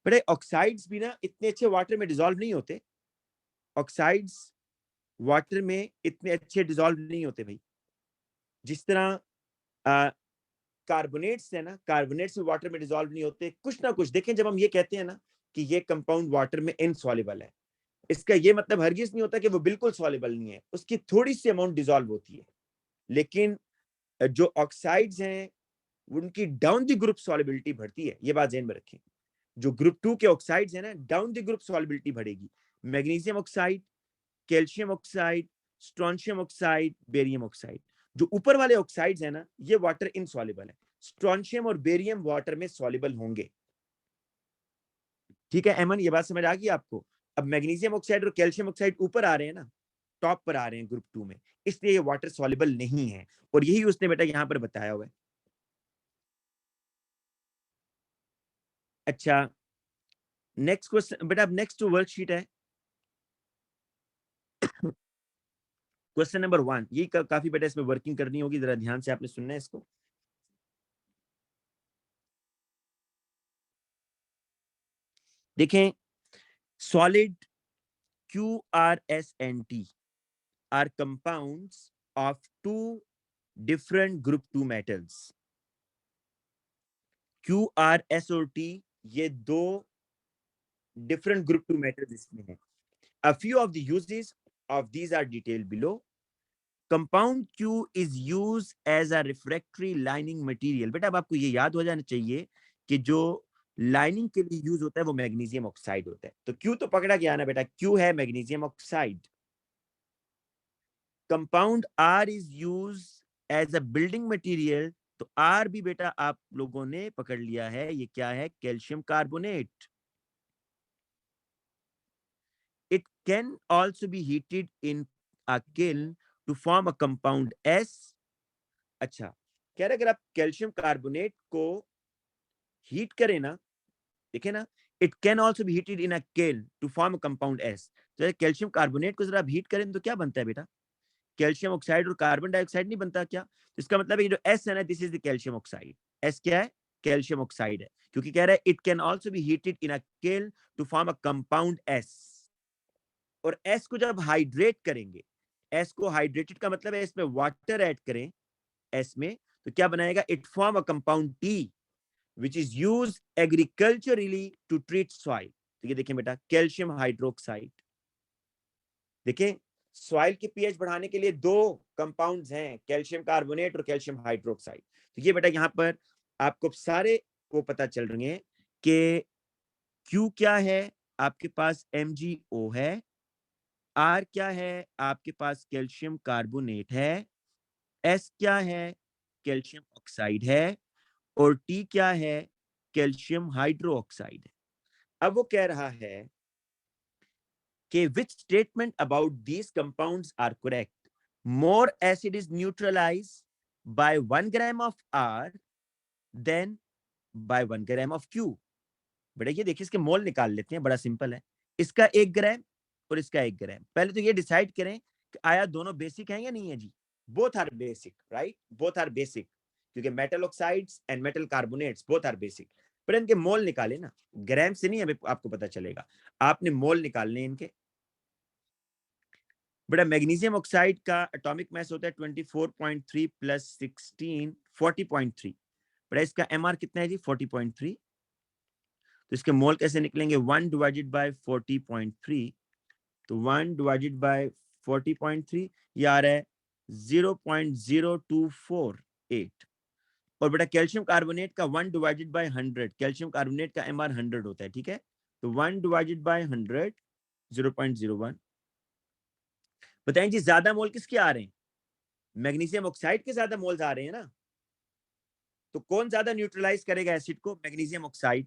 बड़े ऑक्साइड्स भी ना इतने अच्छे वाटर में डिजोल्व नहीं होते। ऑक्साइड्स वाटर में इतने अच्छे डिजोल्व नहीं होते भाई, जिस तरह कार्बोनेट्स है ना, कार्बोनेट्स भी वाटर में डिजोल्व नहीं होते। कुछ ना कुछ देखें, जब हम ये कहते हैं ना कि ये कंपाउंड वाटर में इनसॉल्युबल है, इसका ये मतलब हरगिज नहीं होता कि वो बिल्कुल सॉल्युबल नहीं है, उसकी थोड़ी सी अमाउंट डिजोल्व होती है। लेकिन जो ऑक्साइड्स हैं, उनकी डाउन द ग्रुप सॉल्युबिलिटी बढ़ती है, ये बात ध्यान में रखें। जो ग्रुप 2 के ऑक्साइड्स हैं ना, डाउन द ग्रुप सॉल्युबिलिटी बढ़ेगी। Magnesium oxide, calcium oxide, strontium oxide, barium oxide. जो ऊपर वाले ऑक्साइड्स हैं ना, ये वाटर इनसॉल्युबल है। स्ट्रोंशियम और बेरियम वाटर में सॉल्युबल होंगे, ठीक है एमन, ये बात समझ आ गई आपको? अब मैग्नीशियम ऑक्साइड और कैल्शियम ऑक्साइड ऊपर आ रहे हैं ना, टॉप पर आ रहे हैं ग्रुप 2 में, इसलिए ये वाटर सॉल्युबल नहीं है, और यही उसने बेटा यहां पर बताया हुआ है। अच्छा, नेक्स्ट क्वेश्चन बेटा, अब नेक्स्ट वर्कशीट है क्वेश्चन नंबर 1। ये काफी बेटा इसमें वर्किंग करनी होगी, जरा ध्यान से आपने सुनना है इसको। देखें, solid QRS and T are compounds of two different group 2 metals। QRS और T, ये दो different group 2 metals इसमें हैं। A few of the uses of these are detailed below। Compound Q is used as a refractory lining material। बेटा अब आपको ये याद हो जाना चाहिए कि जो लाइनिंग के लिए यूज होता है वो मैग्नीशियम ऑक्साइड होता है। तो Q तो पकड़ा गया ना बेटा, Q है magnesium oxide. Compound R is use as a building material, तो R भी बेटा आप लोगों ने पकड़ लिया है, ये क्या है? Calcium carbonate. It can also be heated in a kiln to form a compound S। अच्छा, कह रहे अगर आप कैल्शियम कार्बोनेट को हीट करें ना, देखे ना, it can also be heated in a kiln to form a compound S। तो कैल्शियम कार्बोनेट को जरा आप हीट करें तो क्या बनता है बेटा? कैल्शियम ऑक्साइड और कार्बन डाइऑक्साइड नहीं बनता क्या? तो इसका मतलब है कि जो एस है ना, this is the calcium oxide. S क्या है? कैल्शियम ऑक्साइड है, क्योंकि कह रहा है it can also be heated in a kiln to form a compound S. और एस को जब हाइड्रेट करेंगे, एस को हाइड्रेटेड का मतलब है इसमें वाटर ऐड करें एस में, तो क्या बनाएगा? It form a compound T which is use agriculturally to treat soil. तो ये देखिए बेटा, कैल्शियम हाइड्रोक्साइड। देखिए सॉइल की पीएच बढ़ाने के लिए दो कंपाउंड्स हैं, कैल्शियम कार्बोनेट और कैल्शियम हाइड्रोक्साइड। तो ये बेटा यहाँ पर आपको सारे को पता चल रही है कि क्यू क्या है, आपके पास MgO है, आर क्या है, आपके पास कैल्शियम कार्बोनेट है, एस क्या है, कैल्शियम ऑक्साइड है, और टी क्या है, कैल्शियम हाइड्रोक्साइड है। अब वो कह रहा है कि which statement about these compounds are correct? More acid is neutralized by 1 gram of R than by 1 gram of Q. बेटा ये देखिए, इसके मोल निकाल लेते हैं, बड़ा सिंपल है। इसका 1 ग्राम और इसका 1 ग्राम। पहले तो ये डिसाइड करें कि आया दोनों बेसिक हैं या नहीं है जी। Both are basic, right, both are basic, क्योंकि metal oxides and metal carbonates both are basic. पर इनके मोल निकाले ना, ग्राम से नहीं, अभी आपको पता चलेगा, आपने मोल निकालने इनके। बेटा मैग्नीशियम ऑक्साइड का एटॉमिक मास होता है 24.3 प्लस 16 40.3। बेटा इसका एमआर कितना है जी? 40.3। तो इसके मोल कैसे निकलेंगे? 1 डिवाइडेड बाय 40.3, तो 1 डिवाइडेड बाय 40.3 ये आ रहा है 0.0248। और बेटा कैल्शियम कार्बोनेट का 1 डिवाइडेड बाय 100, कैल्शियम कार्बोनेट का एमआर 100 होता है, ठीक है? तो 1 डिवाइडेड बाय 100 0.01। बताएं जी ज्यादा मोल किसके आ रहे हैं? मैग्नीशियम ऑक्साइड के ज्यादा मोल्स आ रहे हैं ना। तो कौन ज्यादा न्यूट्रलाइज करेगा एसिड को? Magnesium oxide.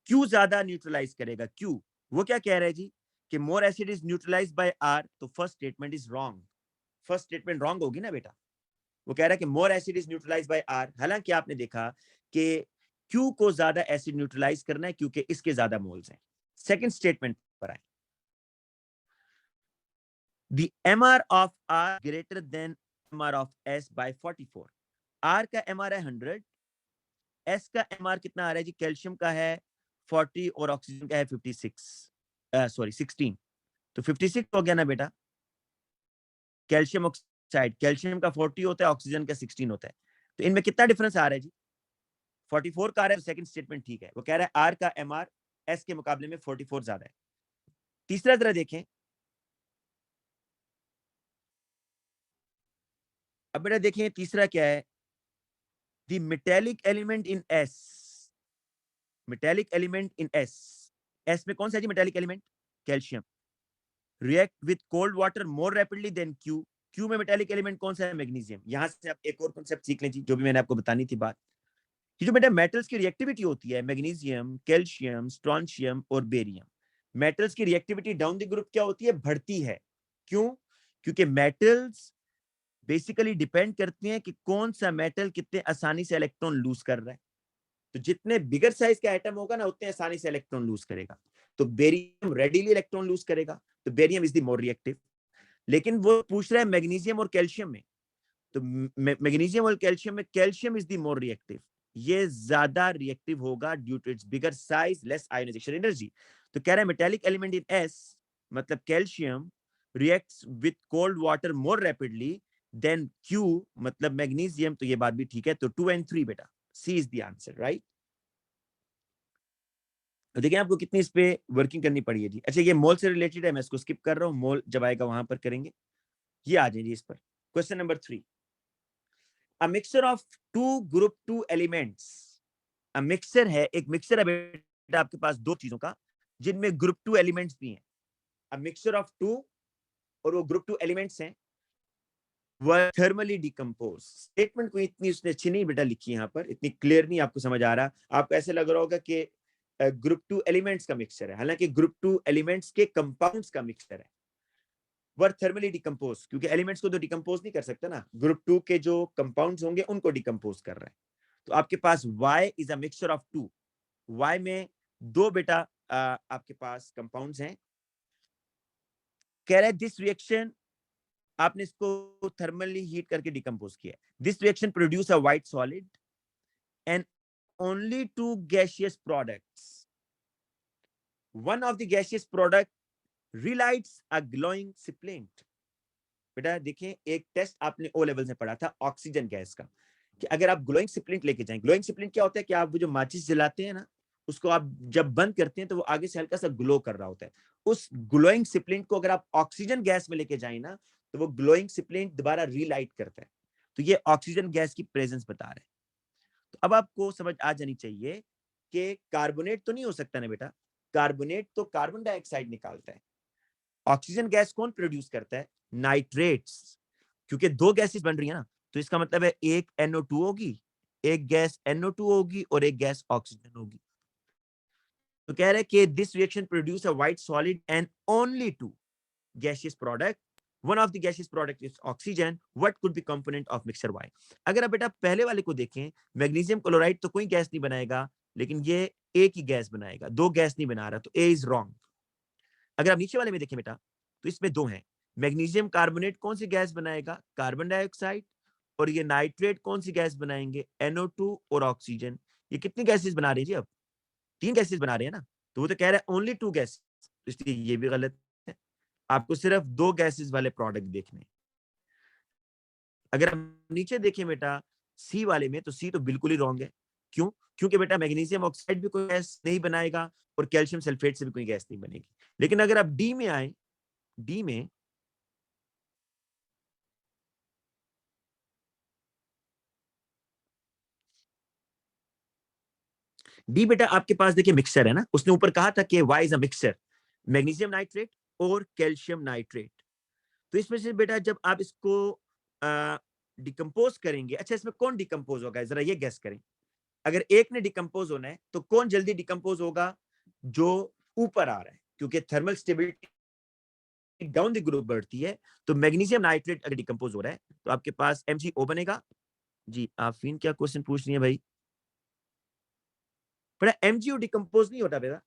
क्यू ज्यादा न्यूट्रलाइज करेगा, क्यू। वो क्या कह रहा है जी कि more acid is neutralise by R, तो first statement is wrong. First statement wrong होगी ना बेटा। वो कह रहा है कि more acid is neutralise by R, हालांकि आपने देखा कि क्यू को ज्यादा एसिड न्यूट्रलाइज करना है क्योंकि इसके ज्यादा मोल्स हैं। सेकंड स्टेटमेंट पर आए, the Mr of R greater than Mr of S by 44। R का एमआर है 100, एस का एमआर कितना आ रहा है जी? कैल्शियम का है 40 और ऑक्सीजन का है 56, सॉरी 16, तो 56 हो गया ना बेटा। कैल्शियम ऑक्साइड, कैल्शियम का 40 होता है, ऑक्सीजन का 16 होता है, तो इनमें कितना डिफरेंस आ रहा है जी? 44 का आ रहा है। तो सेकंड स्टेटमेंट ठीक है। वो कह रहा है आर का एमआर एस के मुकाबले में 44 ज्यादा है। तीसरा जरा देखें, अब बेटा देखें तीसरा क्या है, the metallic element in S, metallic element in S, S में कौन सा है जी metallic element? Calcium. React with cold water more rapidly than Q, Q में मेटेलिक एलिमेंट कौन सा है? मैग्नीशियम। यहां से आप एक और कॉन्सेप्ट सीख लें जी, जो भी मैंने आपको बतानी थी बात, कि जो बेटा मेटल्स की रिएक्टिविटी होती है, मैग्नीशियम, कैल्शियम, स्ट्रोंशियम और बेरियम, मेटल्स की रिएक्टिविटी डाउन द ग्रुप क्या होती है? बढ़ती है। क्यों? क्योंकि मेटल्स बेसिकली डिपेंड करती हैं कि कौन सा मेटल कितने आसानी से इलेक्ट्रॉन लूज कर रहा है। तो जितने बिगर साइज का एटम होगा ना, उतने आसानी से इलेक्ट्रॉन लूज करेगा। तो बेरियम रेडिली इलेक्ट्रॉन लूज करेगा, तो barium is the more reactive. लेकिन वो पूछ रहा है मैग्नीशियम और कैल्शियम में, तो मैग्नीशियम और कैल्शियम में calcium is the more reactive, ये ज्यादा रिएक्टिव होगा due to its bigger size, less ionisation energy. तो कह रहा है मेटालिक एलिमेंट इन एस मतलब calcium reacts with cold water more rapidly than Q मतलब मैग्नीशियम। तो ये बात भी ठीक है। तो 2 and 3 बेटा, सी इज द आंसर, राइट। देखिए आपको कितनी इस पे वर्किंग करनी पड़ी है जी। अच्छा ये मोल से रिलेटेड है, मैं इसको स्किप कर रहा हूँ, मोल जब आएगा वहां पर करेंगे। ये आ जाए जी इस पर। Question number 3, a mixture of two group 2 elements, a mixture है, एक मिक्सचर है बेटा आपके पास दो चीजों का जिनमें ग्रुप 2 एलिमेंट्स भी हैं, a mixture of two, और वो ग्रुप 2 एलिमेंट्स हैं, वह थर्मली डिकम्पोज। स्टेटमेंट को इतनी उसने अच्छी नहीं बेटा लिखी यहाँ पर, इतनी क्लियर नहीं आपको समझ आ रहा, आपको ऐसे लग रहा होगा कि ग्रुप 2 एलिमेंट्स का मिक्सचर है, हालांकि ग्रुप 2 एलिमेंट्स के कंपाउंड्स का मिक्सचर है। वर थर्मली डिकम्पोज, क्योंकि एलिमेंट्स को तो डिकम्पोज नहीं कर सकता ना, ग्रुप 2 के जो कंपाउंड्स होंगे उनको डिकम्पोज कर रहा है। तो आपके पास Y is a mixture of 2, Y में दो बेटा आपके पास कंपाउंड्स हैं। कह रहा है दिस रिएक्शन, आपने इसको थर्मली हीट करके डिकम्पोज किया, this reaction produce a white solid and only two gaseous products, one of the gaseous product relights a glowing splint. बेटा देखिए, एक टेस्ट आपने ओ लेवल से पढ़ा था ऑक्सीजन गैस का, कि अगर आप ग्लोइंग स्प्लिंट लेके जाएं, ग्लोइंग स्प्लिंट क्या होता है कि आप वो जो माचिस जलाते हैं ना, उसको आप जब बंद करते हैं तो वो आगे से हल्का सा ग्लो कर रहा होता है। उस ग्लोइंग स्प्लिंट को अगर आप ऑक्सीजन गैस में लेके जाए ना, तो वो ग्लोइंग स्प्लिंट दोबारा रीलाइट करता है। तो ये ऑक्सीजन गैस की प्रेजेंस बता रहा है। तो अब आपको समझ आ जानी चाहिए कि कार्बोनेट तो नहीं हो सकता ना बेटा, कार्बोनेट तो कार्बन डाइऑक्साइड निकालता है। ऑक्सीजन गैस कौन प्रोड्यूस करता है? नाइट्रेट्स। क्योंकि दो गैसेस बन रही है ना, तो इसका मतलब है एक NO2 होगी, एक गैस NO2 होगी और एक गैस ऑक्सीजन होगी। तो कह रहे हैं कि this reaction produce a white solid and only two gaseous product. One of the gaseous product is oxygen. What could be component of mixture Y? अगर आप बेटा पहले वाले को देखें, मैग्नीशियम क्लोराइड तो कोई गैस नहीं बनाएगा, लेकिन ये एक ही गैस बनाएगा, दो गैस नहीं बना रहा, तो ए इज रॉन्ग। अगर आप नीचे वाले में देखें बेटा, तो इसमें दो हैं। मैग्नीशियम कार्बोनेट कौन सी गैस बनाएगा? Carbon dioxide. और ये नाइट्रेट कौन सी गैस बनाएंगे? NO2 और ऑक्सीजन। ये कितनी गैसेस बना रहे हैं जी? अब तीन गैसेस बना रहे हैं ना, तो वो तो कह रहा है ओनली टू गैस, इसलिए ये भी गलत है। आपको सिर्फ दो गैसेस वाले प्रोडक्ट देखने। अगर हम नीचे देखें बेटा सी वाले में, तो सी तो बिल्कुल ही रॉन्ग है। क्यों? क्योंकि बेटा मैग्नीशियम ऑक्साइड भी कोई गैस नहीं बनाएगा और कैल्शियम सल्फेट से भी कोई गैस नहीं बनेगी। लेकिन अगर आप डी में आए, डी में डी बेटा आपके पास देखिए मिक्सचर है ना, उसने ऊपर कहा था कि Y is a mixture, magnesium nitrate और कैल्शियम नाइट्रेट। तो इसमें से बेटा जब आप इसको डिकम्पोज करेंगे, अच्छा इसमें कौन डिकम्पोज होगा जरा ये गेस करें। अगर एक ने डिकम्पोज होना है तो कौन जल्दी डिकम्पोज होगा? जो ऊपर आ रहा है, क्योंकि thermal stability down the group बढ़ती है। तो मैग्नीशियम नाइट्रेट अगर डिकम्पोज हो रहा है तो आपके पास MgO बनेगा। जी आफरीन क्या क्वेश्चन पूछ रही है भाई? बड़ा MgO डिकम्पोज नहीं होता बेटा।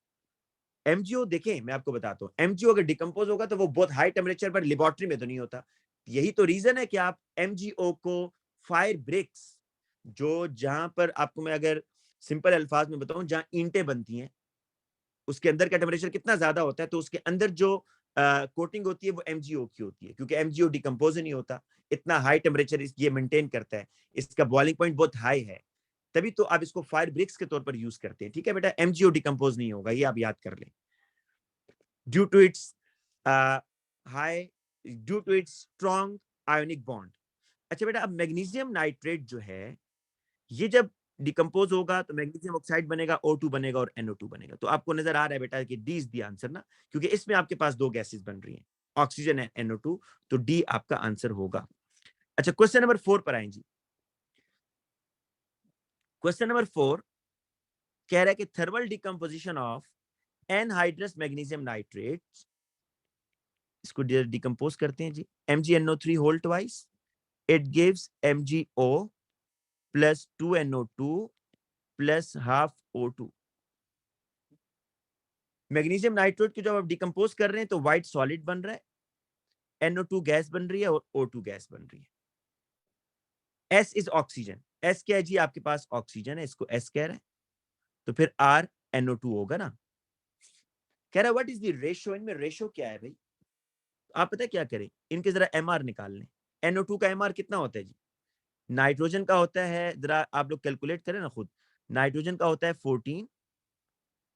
MgO देखें मैं आपको बताता हूँ, MgO अगर डिकम्पोज होगा तो वो बहुत हाई टेम्परेचर पर लेबोरेटरी में तो नहीं होता। यही तो रीजन है कि आप MgO को फायर ब्रिक्स, जो जहां पर आपको मैं अगर सिंपल अल्फाज में बताऊं, जहां ईंटें बनती हैं उसके अंदर का टेम्परेचर कितना ज्यादा होता है, तो उसके अंदर जो कोटिंग होती है वो MgO की होती है, क्योंकि MgO डिकम्पोज नहीं होता। इतना हाई टेम्परेचर ये मेंटेन करता है, इसका बॉइलिंग पॉइंट बहुत हाई है, तभी तो आप इसको फायर ब्रिक्स के तौर पर यूज करते हैं। ठीक है बेटा, MgO डिकम्पोज नहीं होगा, ये आप याद कर लें। Due to its high, due to its strong ionic bond. अच्छा बेटा, अब मैग्नीशियम नाइट्रेट जो है, ये जब डिकम्पोज होगा तो मैग्नीशियम ऑक्साइड बनेगा, O2 बनेगा और NO2 बनेगा। तो आपको नजर आ रहा है बेटा कि डी इज द आंसर ना, क्योंकि इसमें आपके पास दो गैसेस बन रही हैं, ऑक्सीजन एंड NO2, तो डी आपका आंसर होगा। अच्छा क्वेश्चन नंबर 4 पर आए जी। क्वेश्चन नंबर 4 कह रहा है कि thermal decomposition of anhydrous magnesium nitrate, इसको डिकम्पोज करते हैं जी। MgNO3 whole twice, it gives MgO plus 2NO2 plus half O2। Magnesium nitrate को जब आप डिकम्पोज कर रहे हैं तो व्हाइट सॉलिड बन रहा है, NO2 गैस बन रही है और O2 गैस बन रही है। S इज ऑक्सीजन, S क्या है जी? आपके पास ऑक्सीजन है, इसको S कह रहे हैं, तो फिर R NO2 होगा ना। कह रहा है व्हाट इज द रेशियो, इनमें रेशियो क्या है भाई? आप पता है क्या करें, इनके जरा MR निकाल लें। NO2 का MR कितना होता है जी? नाइट्रोजन का होता है, जरा आप लोग कैलकुलेट करें ना खुद। नाइट्रोजन का होता है 14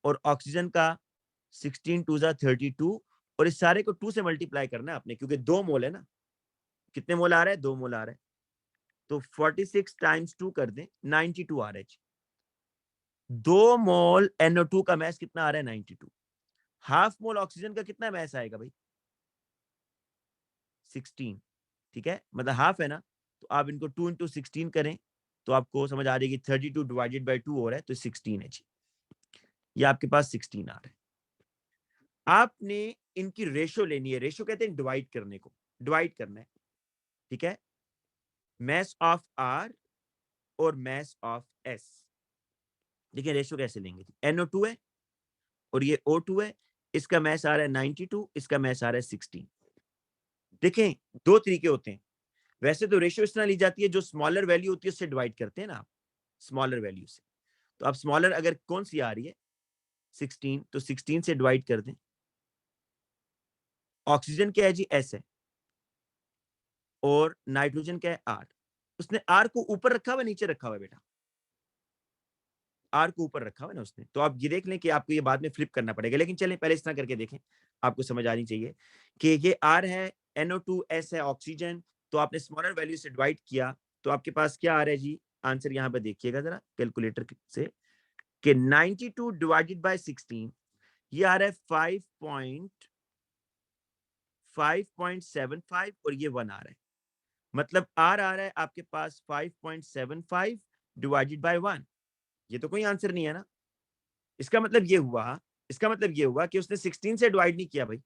और ऑक्सीजन का 16 2 32, और इस सारे को 2 से मल्टीप्लाई करना है आपने, क्योंकि 2 मोल है ना। कितने मोल आ रहा है? 2 मोल आ रहा है, तो 46 टाइम्स 2 कर दें, 92 आ रहा है। 2 मोल NO2 का मैस कितना आ रहा है? 92। हाफ मोल ऑक्सीजन का कितना मैस आएगा भाई? 16। ठीक है, मतलब हाफ है ना, तो आप इनको 2 इंटू 16 करें तो आपको समझ आ जाएगी 32 डिवाइडेड बाई 2 हो रहा है, तो 16 है जी। ये आपके पास 16 आ रहा है। आपने इनकी रेशो लेनी है, रेशो कहते हैं डिवाइड करने को, डिवाइड करना है। ठीक है, मैस ऑफ R और मैस ऑफ S। देखिए रेशो कैसे लेंगे, NO2 है और ये O2 है, इसका मैस आ रहा है 92, इसका मैस आ रहा है 16। देखें दो तरीके होते हैं, वैसे तो रेशियो इस तरह ली जाती है, जो स्मॉलर वैल्यू होती है उससे डिवाइड करते हैं ना आप, स्मॉलर वैल्यू से। तो आप स्मॉलर अगर कौन सी आ रही है 16, तो 16 से डिवाइड कर दें, ऑक्सीजन क्या है जी, एस है, और नाइट्रोजन क्या है, आर। उसने आर को ऊपर रखा हुआ, नीचे रखा हुआ है बेटा, आर को ऊपर रखा हुआ है ना उसने। तो आप ये देख लें कि आपको ये बाद में फ्लिप करना पड़ेगा, लेकिन चलें पहले इस तरह करके देखें, आपको समझ आनी चाहिए कि ये आर है, NO2 है ऑक्सीजन, तो आपने स्मॉलर वैल्यू से डिवाइड किया, तो आपके पास क्या आ रहा है जी आंसर, यहां पर देखिएगा जरा कैलकुलेटर से, कि 92 डिवाइडेड बाय 16, ये आ रहा है 5.75 और ये 1 आ रहा है, मतलब आर आ रहा है आपके पास 5.75 डिवाइडेड बाय 1। ये तो कोई आंसर नहीं है ना। इसका मतलब ये हुआ, इसका मतलब ये हुआ कि उसने 16 से डिवाइड नहीं किया भाई,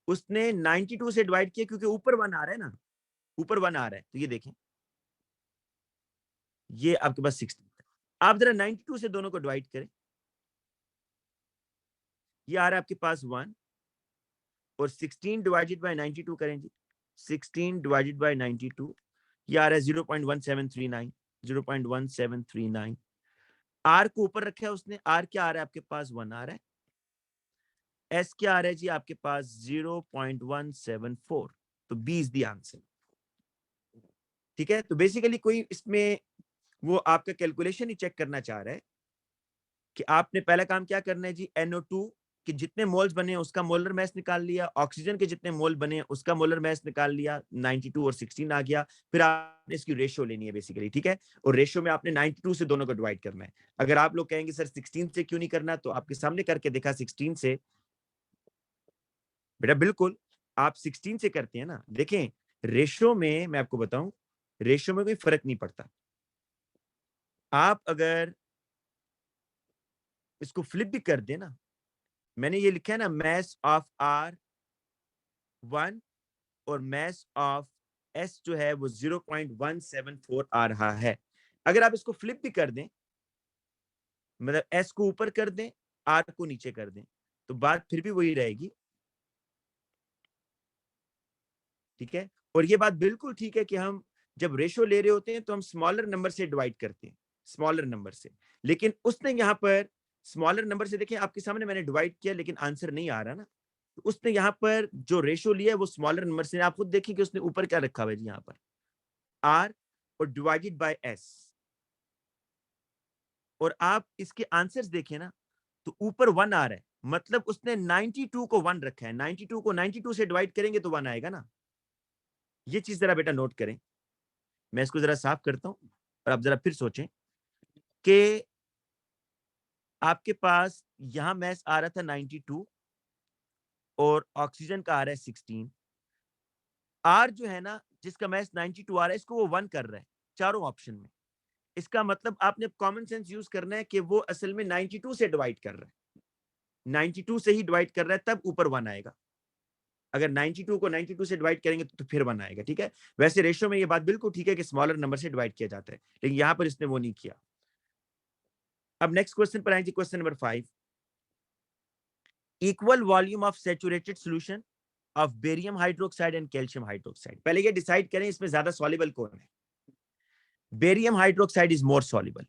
उसने 92 से डिवाइड किया, क्योंकि ऊपर 1 आ रहा है ना, ऊपर 1 आ रहा है। तो ये देखें, ये आपके पास 16, आप जरा 92 से दोनों को डिवाइड करें, ये आ रहा है आपके पास 1, और 16 डिवाइडेड बाय 92 करें जी, 16 डिवाइडेड बाय 92, ये आ रहा है 0.1739, 0.1739। आर को ऊपर रखा है उसने, आर क्या आ रहा है आपके पास, 1 आ रहा है। एस क्या आ रहा है जी आपके पास, 0.174। तो बी इज द आंसर। ठीक है, तो बेसिकली कोई इसमें वो आपका कैलकुलेशन ही चेक करना चाह रहा है कि आपने पहला काम क्या करना है जी, NO2 के जितने मोल्स बने उसका मोलर मास निकाल लिया, ऑक्सीजन के जितने मोल बने उसका मोलर मास निकाल लिया, 92 और 16 आ गया, फिर आपने इसकी रेशियो लेनी है बेसिकली। ठीक है, और रेशियो में आपने 92 से दोनों को डिवाइड करना है। अगर आप लोग कहेंगे सर 16 से क्यों नहीं करना, तो आपके सामने करके देखा 16 से, बेटा बिल्कुल आप 16 से करते हैं ना। देखें, रेशियो में मैं आपको बताऊं, रेशियो में कोई फर्क नहीं पड़ता। आप अगर इसको फ्लिप भी कर दे ना, मैंने ये लिखा है ना, मैस ऑफ आर 1 और मैस ऑफ एस जो है वो 0.174 आ रहा है। अगर आप इसको फ्लिप भी कर दें, मतलब एस को ऊपर कर दें, आर को नीचे कर दें, तो बात फिर भी वही रहेगी। ठीक है, और ये बात बिल्कुल ठीक है कि हम जब रेशो ले रहे होते हैं तो हम स्मॉलर नंबर से डिवाइड करते हैं, स्मॉलर नंबर से। लेकिन उसने यहाँ पर स्मॉलर नंबर से, देखिए आपके सामने मैंने डिवाइड किया लेकिन आंसर नहीं आ रहा ना, तो उसने यहाँ पर जो रेशो लिया है वो स्मॉलर नंबर से। आप खुद देखिए कि उसने ऊपर क्या रखा हुआ है जी, यहाँ पर आर और डिवाइडेड बाय एस। और आप इसके आंसर्स देखें ना, तो ऊपर 1 आ रहा है, मतलब उसने 92 को 1 रखा है, 92 को 92 से डिवाइड करेंगे तो 1 आएगा ना। ये चीज जरा बेटा नोट करें। मैं इसको जरा साफ करता हूं और आप जरा फिर सोचें कि आपके पास यहां मैस आ रहा था 92 और ऑक्सीजन का आ रहा है 16। आर जो है ना, जिसका मैस 92 आ रहा है, इसको वो 1 कर रहा है चारों ऑप्शन में। इसका मतलब आपने कॉमन सेंस यूज करना है कि वो असल में 92 से डिवाइड कर रहा है, 92 से ही डिवाइड कर रहा है, तब ऊपर 1 आएगा। अगर 92 को 92 से डिवाइड करेंगे तो फिर 1 आएगा। ठीक है, वैसे रेशियो में ये बात बिल्कुल ठीक है कि स्मॉलर नंबर से डिवाइड किया जाता है, लेकिन यहां पर इसने वो नहीं किया। अब नेक्स्ट क्वेश्चन पर आएंगे, question number 5। Equal volume of saturated solution of barium hydroxide and calcium hydroxide. पहले ये डिसाइड करें इसमें ज्यादा सॉल्युबल कौन है। Barium hydroxide is more soluble,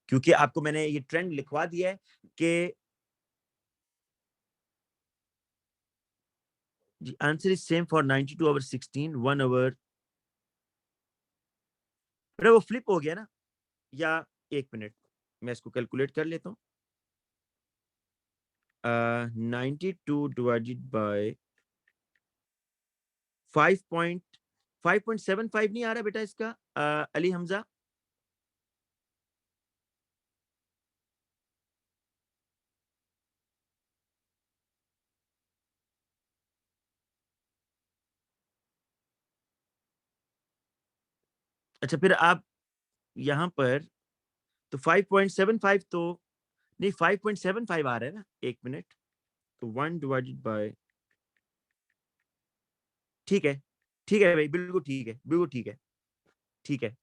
क्योंकि आपको मैंने ये ट्रेंड लिखवा दिया है कि the answer is same for 92 over 16, 1 over। वो फ्लिप हो गया ना, या एक मिनट मैं इसको कैलकुलेट कर लेता हूँ। 92 डिवाइडेड बाय 5.75 नहीं आ रहा बेटा इसका, अली हमजा। अच्छा, फिर आप यहाँ पर तो 5.75 तो नहीं, 5.75 आ रहा है ना, एक मिनट। तो 1 डिवाइडेड बाय, ठीक है, ठीक है भाई, बिल्कुल ठीक है, बिल्कुल ठीक है, ठीक है।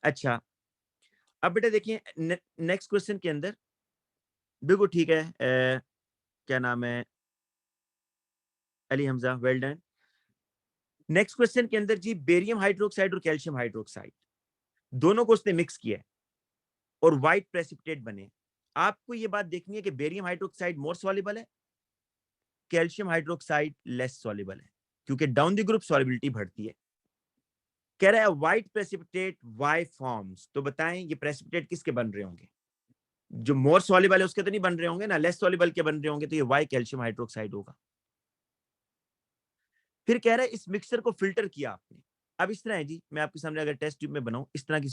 अच्छा, अब बेटा देखिए नेक्स्ट क्वेश्चन के अंदर, बिल्कुल ठीक है, क्या नाम है, Ali Hamza, well done. Next question के अंदर जी बेरियम हाइड्रोक्साइड और कैल्शियम हाइड्रोक्साइड दोनों को उसने मिक्स किया है और व्हाइट प्रेसिपिटेट बने। आपको ये बात देखनी है कि बेरियम हाइड्रोक्साइड मोर सॉल्युबल है कैल्शियम हाइड्रोक्साइड लेस सॉल्युबल है, क्योंकि डाउन द ग्रुप सॉल्युबिलिटी बढ़ती है। कह रहा है व्हाइट प्रेसिपिटेट वाई फॉर्म्स, तो बताएं ये प्रेसिपिटेट किसके बन रहे होंगे? जो मोर सॉल्युबल है उसके तो नहीं बन रहे होंगे ना, लेस सॉल्युबल के बन रहे होंगे, तो ये वाई कैल्शियम हाइड्रोक्साइड होगा। फिर कह रहा है इस मिक्सचर को फिल्टर किया आपने। अब इस तरह है जी, मैं आपके सामने अगर टेस्ट ट्यूब में बनाऊं, इस तरह की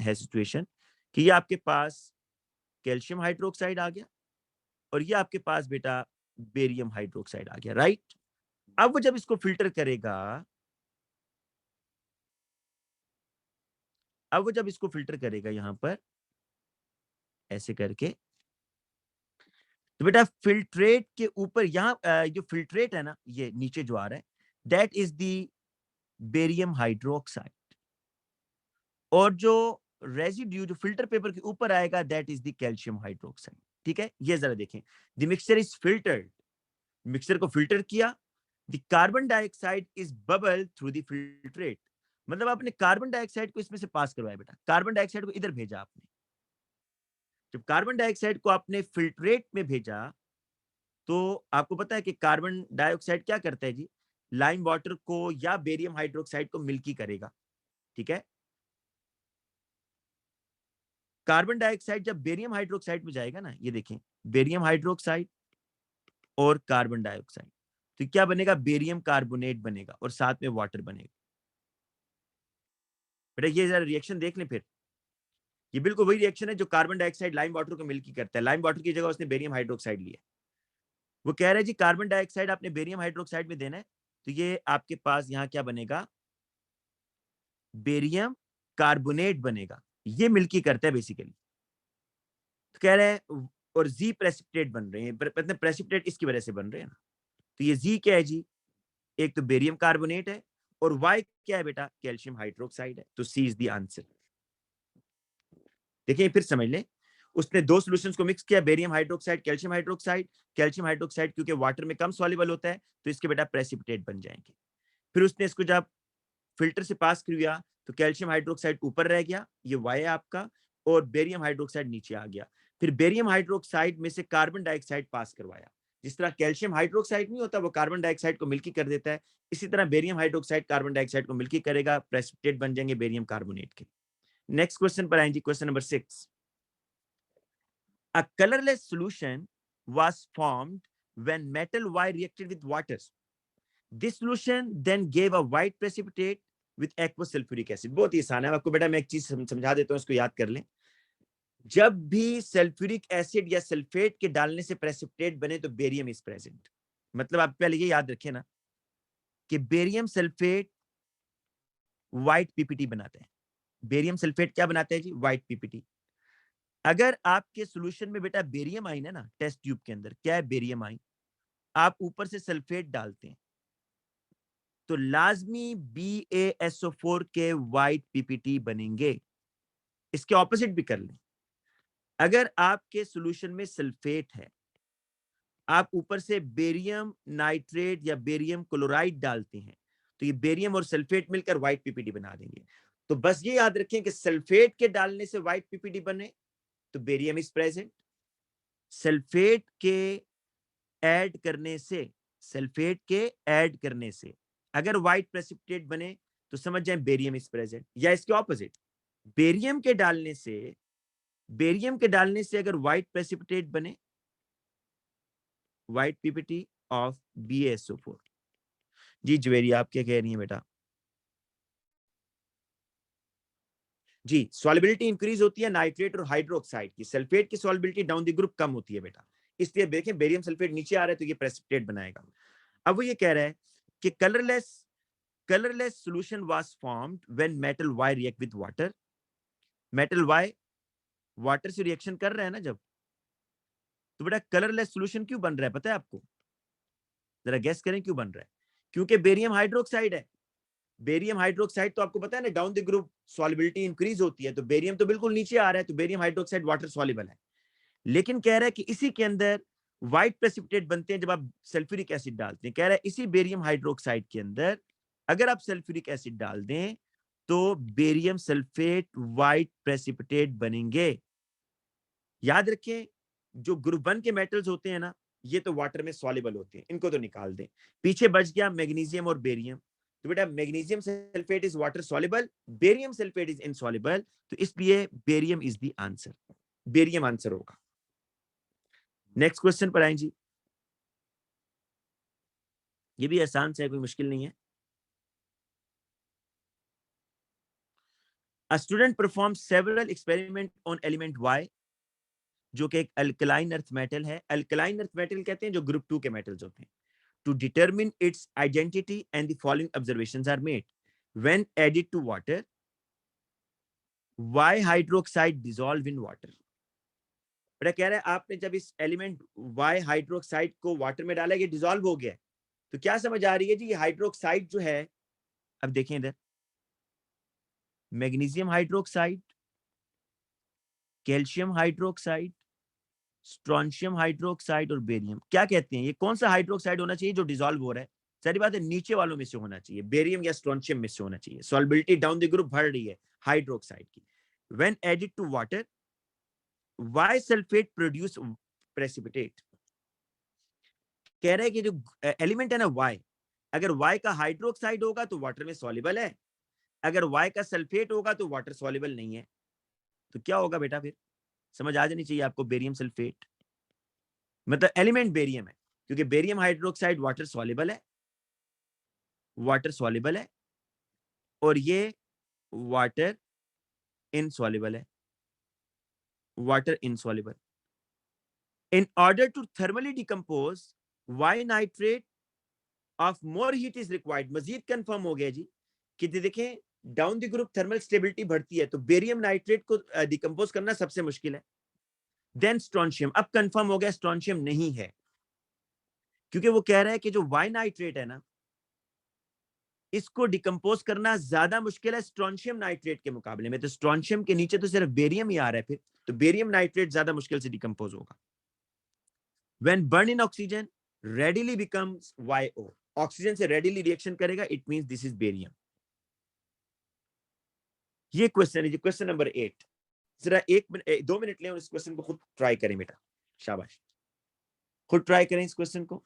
है सिचुएशन कि ये आपके पास कैल्शियम हाइड्रोक्साइड आ गया और ये आपके पास बेटा बेरियम हाइड्रोक्साइड आ गया, राइट? अब वो जब इसको फिल्टर करेगा, अब वो जब इसको फिल्टर करेगा यहां पर ऐसे करके, तो बेटा फिल्ट्रेट के ऊपर यहां जो फिल्ट्रेट है ना, ये नीचे जो आ रहा है, that is the barium hydroxide, और जो रेजिड्यू जो फिल्टर पेपर के ऊपर आएगा that is the calcium hydroxide. ठीक है, ये जरा देखें, the mixture is filtered, mixture को फिल्टर किया, the carbon dioxide is bubble through the filtrate, मतलब आपने कार्बन डाइऑक्साइड को इसमें से पास करवाया बेटा, कार्बन डाइऑक्साइड को इधर भेजा आपने। जब कार्बन डाइऑक्साइड को आपने फिल्ट्रेट में भेजा, तो आपको पता है कि कार्बन डाइऑक्साइड क्या करता है जी, लाइम वाटर को या बेरियम हाइड्रोक्साइड को मिल्की करेगा। ठीक है, कार्बन डाइऑक्साइड जब बेरियम हाइड्रोक्साइड में जाएगा ना, ये देखें, बेरियम हाइड्रोक्साइड और कार्बन डाइऑक्साइड, तो क्या बनेगा? बेरियम कार्बोनेट बनेगा और साथ में वाटर बनेगा। बेटा ये जरा रिएक्शन देख लें फिर, ये बिल्कुल वही रिएक्शन है जो कार्बन डाइऑक्साइड लाइम वाटर को मिल्की करता है। लाइम वाटर की जगह उसने बेरियम हाइड्रोक्साइड लिया। वो कह रहा है जी कार्बन डाइऑक्साइड आपने बेरियम हाइड्रोक्साइड में देना है, तो ये आपके पास यहां क्या बनेगा? बेरियम कार्बोनेट बनेगा, ये मिल्की करता है बेसिकली। तो कह रहे हैं और जी प्रेसिपिटेट बन रहे हैं, प्रेसिपिटेट इसकी वजह से बन रहे हैं ना। तो ये जी क्या है जी? एक तो बेरियम कार्बोनेट है, और वाई क्या है बेटा? कैल्शियम हाइड्रोक्साइड है। तो सी इज द आंसर। देखिए फिर समझ लें, उसने दो सॉल्यूशंस को मिक्स किया, barium hydroxide, calcium hydroxide. Calcium hydroxide क्योंकि वाटर में कम सॉल्युबल होता है, तो इसके बेटा प्रेसिपिटेट बन जाएंगे। फिर उसने इसको जब फिल्टर से पास किया, तो कैल्शियम हाइड्रोक्साइड ऊपर रह गया, ये वाई है आपका, और बेरियम हाइड्रोक्साइड नीचे आ गया। फिर बेरियम हाइड्रोक्साइड में से कार्बन डाइऑक्साइड पास करवाया। जिस तरह कैल्शियम हाइड्रोक्साइड नहीं होता, वो कार्बन डाइऑक्साइड को मिल्की कर देता है, इसी तरह बेरियम हाइड्रोक्साइड कार्बन डाइऑक्साइड को मिल्की करेगा, प्रेसिपिटेट बन जाएंगे बेरियम कार्बोनेट के। नेक्स्ट क्वेश्चन पर आएंगे, question number 6। A colorless solution was formed when metal Y reacted with water. This solution then gave a white precipitate with aqueous sulfuric acid. बहुत ही आसान है, आपको बेटा मैं एक चीज समझा देता हूँ, इसको याद कर लें। जब भी सल्फ्यूरिक एसिड या सल्फेट के डालने से प्रेसिपिटेट बने, तो बेरियम इज प्रेजेंट। मतलब आप पहले ये याद रखें ना कि बेरियम सल्फेट व्हाइट पीपीटी बनाते हैं। बेरियम सल्फेट क्या बनाते हैं जी? White PPT. अगर आपके सॉल्यूशन में बेटा बेरियम आइन है ना, टेस्ट ट्यूब के अंदर क्या है? बेरियम आइन। आप ऊपर से सल्फेट डालते हैं, तो लाजमी BaSO4 के व्हाइट पीपीटी बनेंगे। इसके ऑपोजिट भी कर लें, अगर आपके सॉल्यूशन में सल्फेट है, आप ऊपर से बेरियम नाइट्रेट या बेरियम क्लोराइड डालते हैं, तो ये बेरियम और सल्फेट मिलकर व्हाइट पीपीटी बना देंगे। तो बस ये याद रखें कि सल्फेट के डालने से व्हाइट पीपीटी बने तो बेरियम इज प्रेजेंट, सल्फेट के ऐड करने से, सल्फेट के ऐड करने से अगर व्हाइट प्रेसिपिटेट बने, तो समझ जाए बेरियम इज प्रेजेंट। या इसके ऑपोजिट, बेरियम के डालने से, बेरियम के डालने से अगर व्हाइट प्रेसिपिटेट बने, व्हाइट पीपीटी ऑफ BaSO4। जी जवेरी, आप क्या कह रही हैं बेटा? जी, सॉल्युबिलिटी इंक्रीज होती है नाइट्रेट और हाइड्रोक्साइड की, सल्फेट की सॉल्युबिलिटी डाउन द ग्रुप कम होती है बेटा, इसलिए देखें बेरियम सल्फेट नीचे आ रहा है तो ये प्रेसिपिटेट बनाएगा। अब वो ये कह रहा है कि colorless solution was formed when metal Y react with water. metal Y water से रिएक्शन कर रहा है ना जब, तो बेटा कलरलेस सॉल्यूशन क्यों बन रहा है पता है आपको? जरा गेस करें क्यों बन रहा है? क्योंकि बेरियम हाइड्रोक्साइड है। बेरियम हाइड्रोक्साइड तो आपको पता है ना, down the group solubility increase होती है, तो बेरियम तो बिल्कुल नीचे आ रहा है, तो बेरियम हाइड्रोक्साइड वाटर सॉल्युबल है। लेकिन कह रहा है कि इसी के अंदर व्हाइट प्रेसिपिटेट बनते हैं जब आप सल्फ्यूरिक एसिड डालते हैं। कह रहा है इसी बेरियम हाइड्रोक्साइड के अंदर अगर आप सल्फ्यूरिक एसिड डाल दें, तो बेरियम सल्फेट व्हाइट प्रेसिपिटेट बनेंगे। याद रखें, जो ग्रुप 1 के मेटल्स होते हैं ना, ये तो वाटर में सॉल्युबल होते हैं, इनको तो निकाल दें। पीछे बच गया मैग्नीशियम और बेरियम। तो बेटा magnesium sulphate is water soluble, barium sulphate is insoluble, तो इसलिए barium is the answer, barium answer होगा। नेक्स्ट क्वेश्चन पर आए जी। ये भी आसान से है, कोई मुश्किल नहीं है। A student performs several experiment on element Y, जो कि एक अल्कलाइन अर्थ मेटल है। अल्कलाइन अर्थ मेटल कहते हैं जो ग्रुप 2 के मेटल्स होते हैं। To determine its identity and the following observations are made. When added to water, Y hydroxide dissolve in water. बेटा कह रहा है आपने जब इस एलिमेंट Y हाइड्रोक्साइड को वाटर में डाला, ये डिसॉल्व हो गया है, तो क्या समझ आ रही है जी? ये हाइड्रोक्साइड जो है, अब देखें इधर, magnesium hydroxide, calcium hydroxide, strontium hydroxide और बेरियम, क्या कहते हैं ये कौन सा हाइड्रोक्साइड होना चाहिए जो डिसॉल्व हो रहा है? सारी बात है नीचे वालों में से होना चाहिए, बेरियम या स्ट्रॉन्शियम में से होना चाहिए। सॉल्बिलिटी डाउन द ग्रुप बढ़ रही है हाइड्रोक्साइड की। When added to water, Y sulphate produce precipitate. कह रहे हैं कि जो एलिमेंट है ना वाई, अगर वाई का हाइड्रोक्साइड होगा तो वाटर में सॉल्युबल है, अगर वाई का सल्फेट होगा तो वाटर सॉल्युबल नहीं है। तो क्या होगा बेटा? फिर समझ आ जानी चाहिए आपको, बेरियम सल्फेट मतलब एलिमेंट बेरियम है, क्योंकि बेरियम हाइड्रोक्साइड वाटर सॉल्युबल है, वाटर सॉल्युबल है, और ये वाटर इनसॉल्युबल है, water insoluble. In order to thermally decompose, Y nitrate of more heat is required. Majeed confirm हो गया जी कि देखें down the group thermal stability बढ़ती है, तो बेरियम नाइट्रेट को डिकम्पोज करना सबसे मुश्किल है। देन स्ट्रॉन्शियम, अब कंफर्म हो गया स्ट्रॉन्शियम नहीं है, क्योंकि वो कह रहा है कि जो वाई नाइट्रेट है ना, इसको डिकम्पोज करना ज्यादा मुश्किल है स्ट्रॉन्शियम नाइट्रेट के मुकाबले में। तो स्ट्रॉन्शियम के नीचे तो सिर्फ बेरियम ही आ रहा है, फिर तो बेरियम नाइट्रेट ज्यादा मुश्किल से डिकम्पोज होगा। When burn in oxygen, readily becomes YO, oxygen से रेडिली रिएक्शन करेगा, it means this is barium. ये क्वेश्चन है जी, क्वेश्चन नंबर 8। जरा 2 मिनट लें और इस क्वेश्चन को खुद ट्राई करें बेटा, शाबाश, खुद ट्राई करें इस क्वेश्चन को।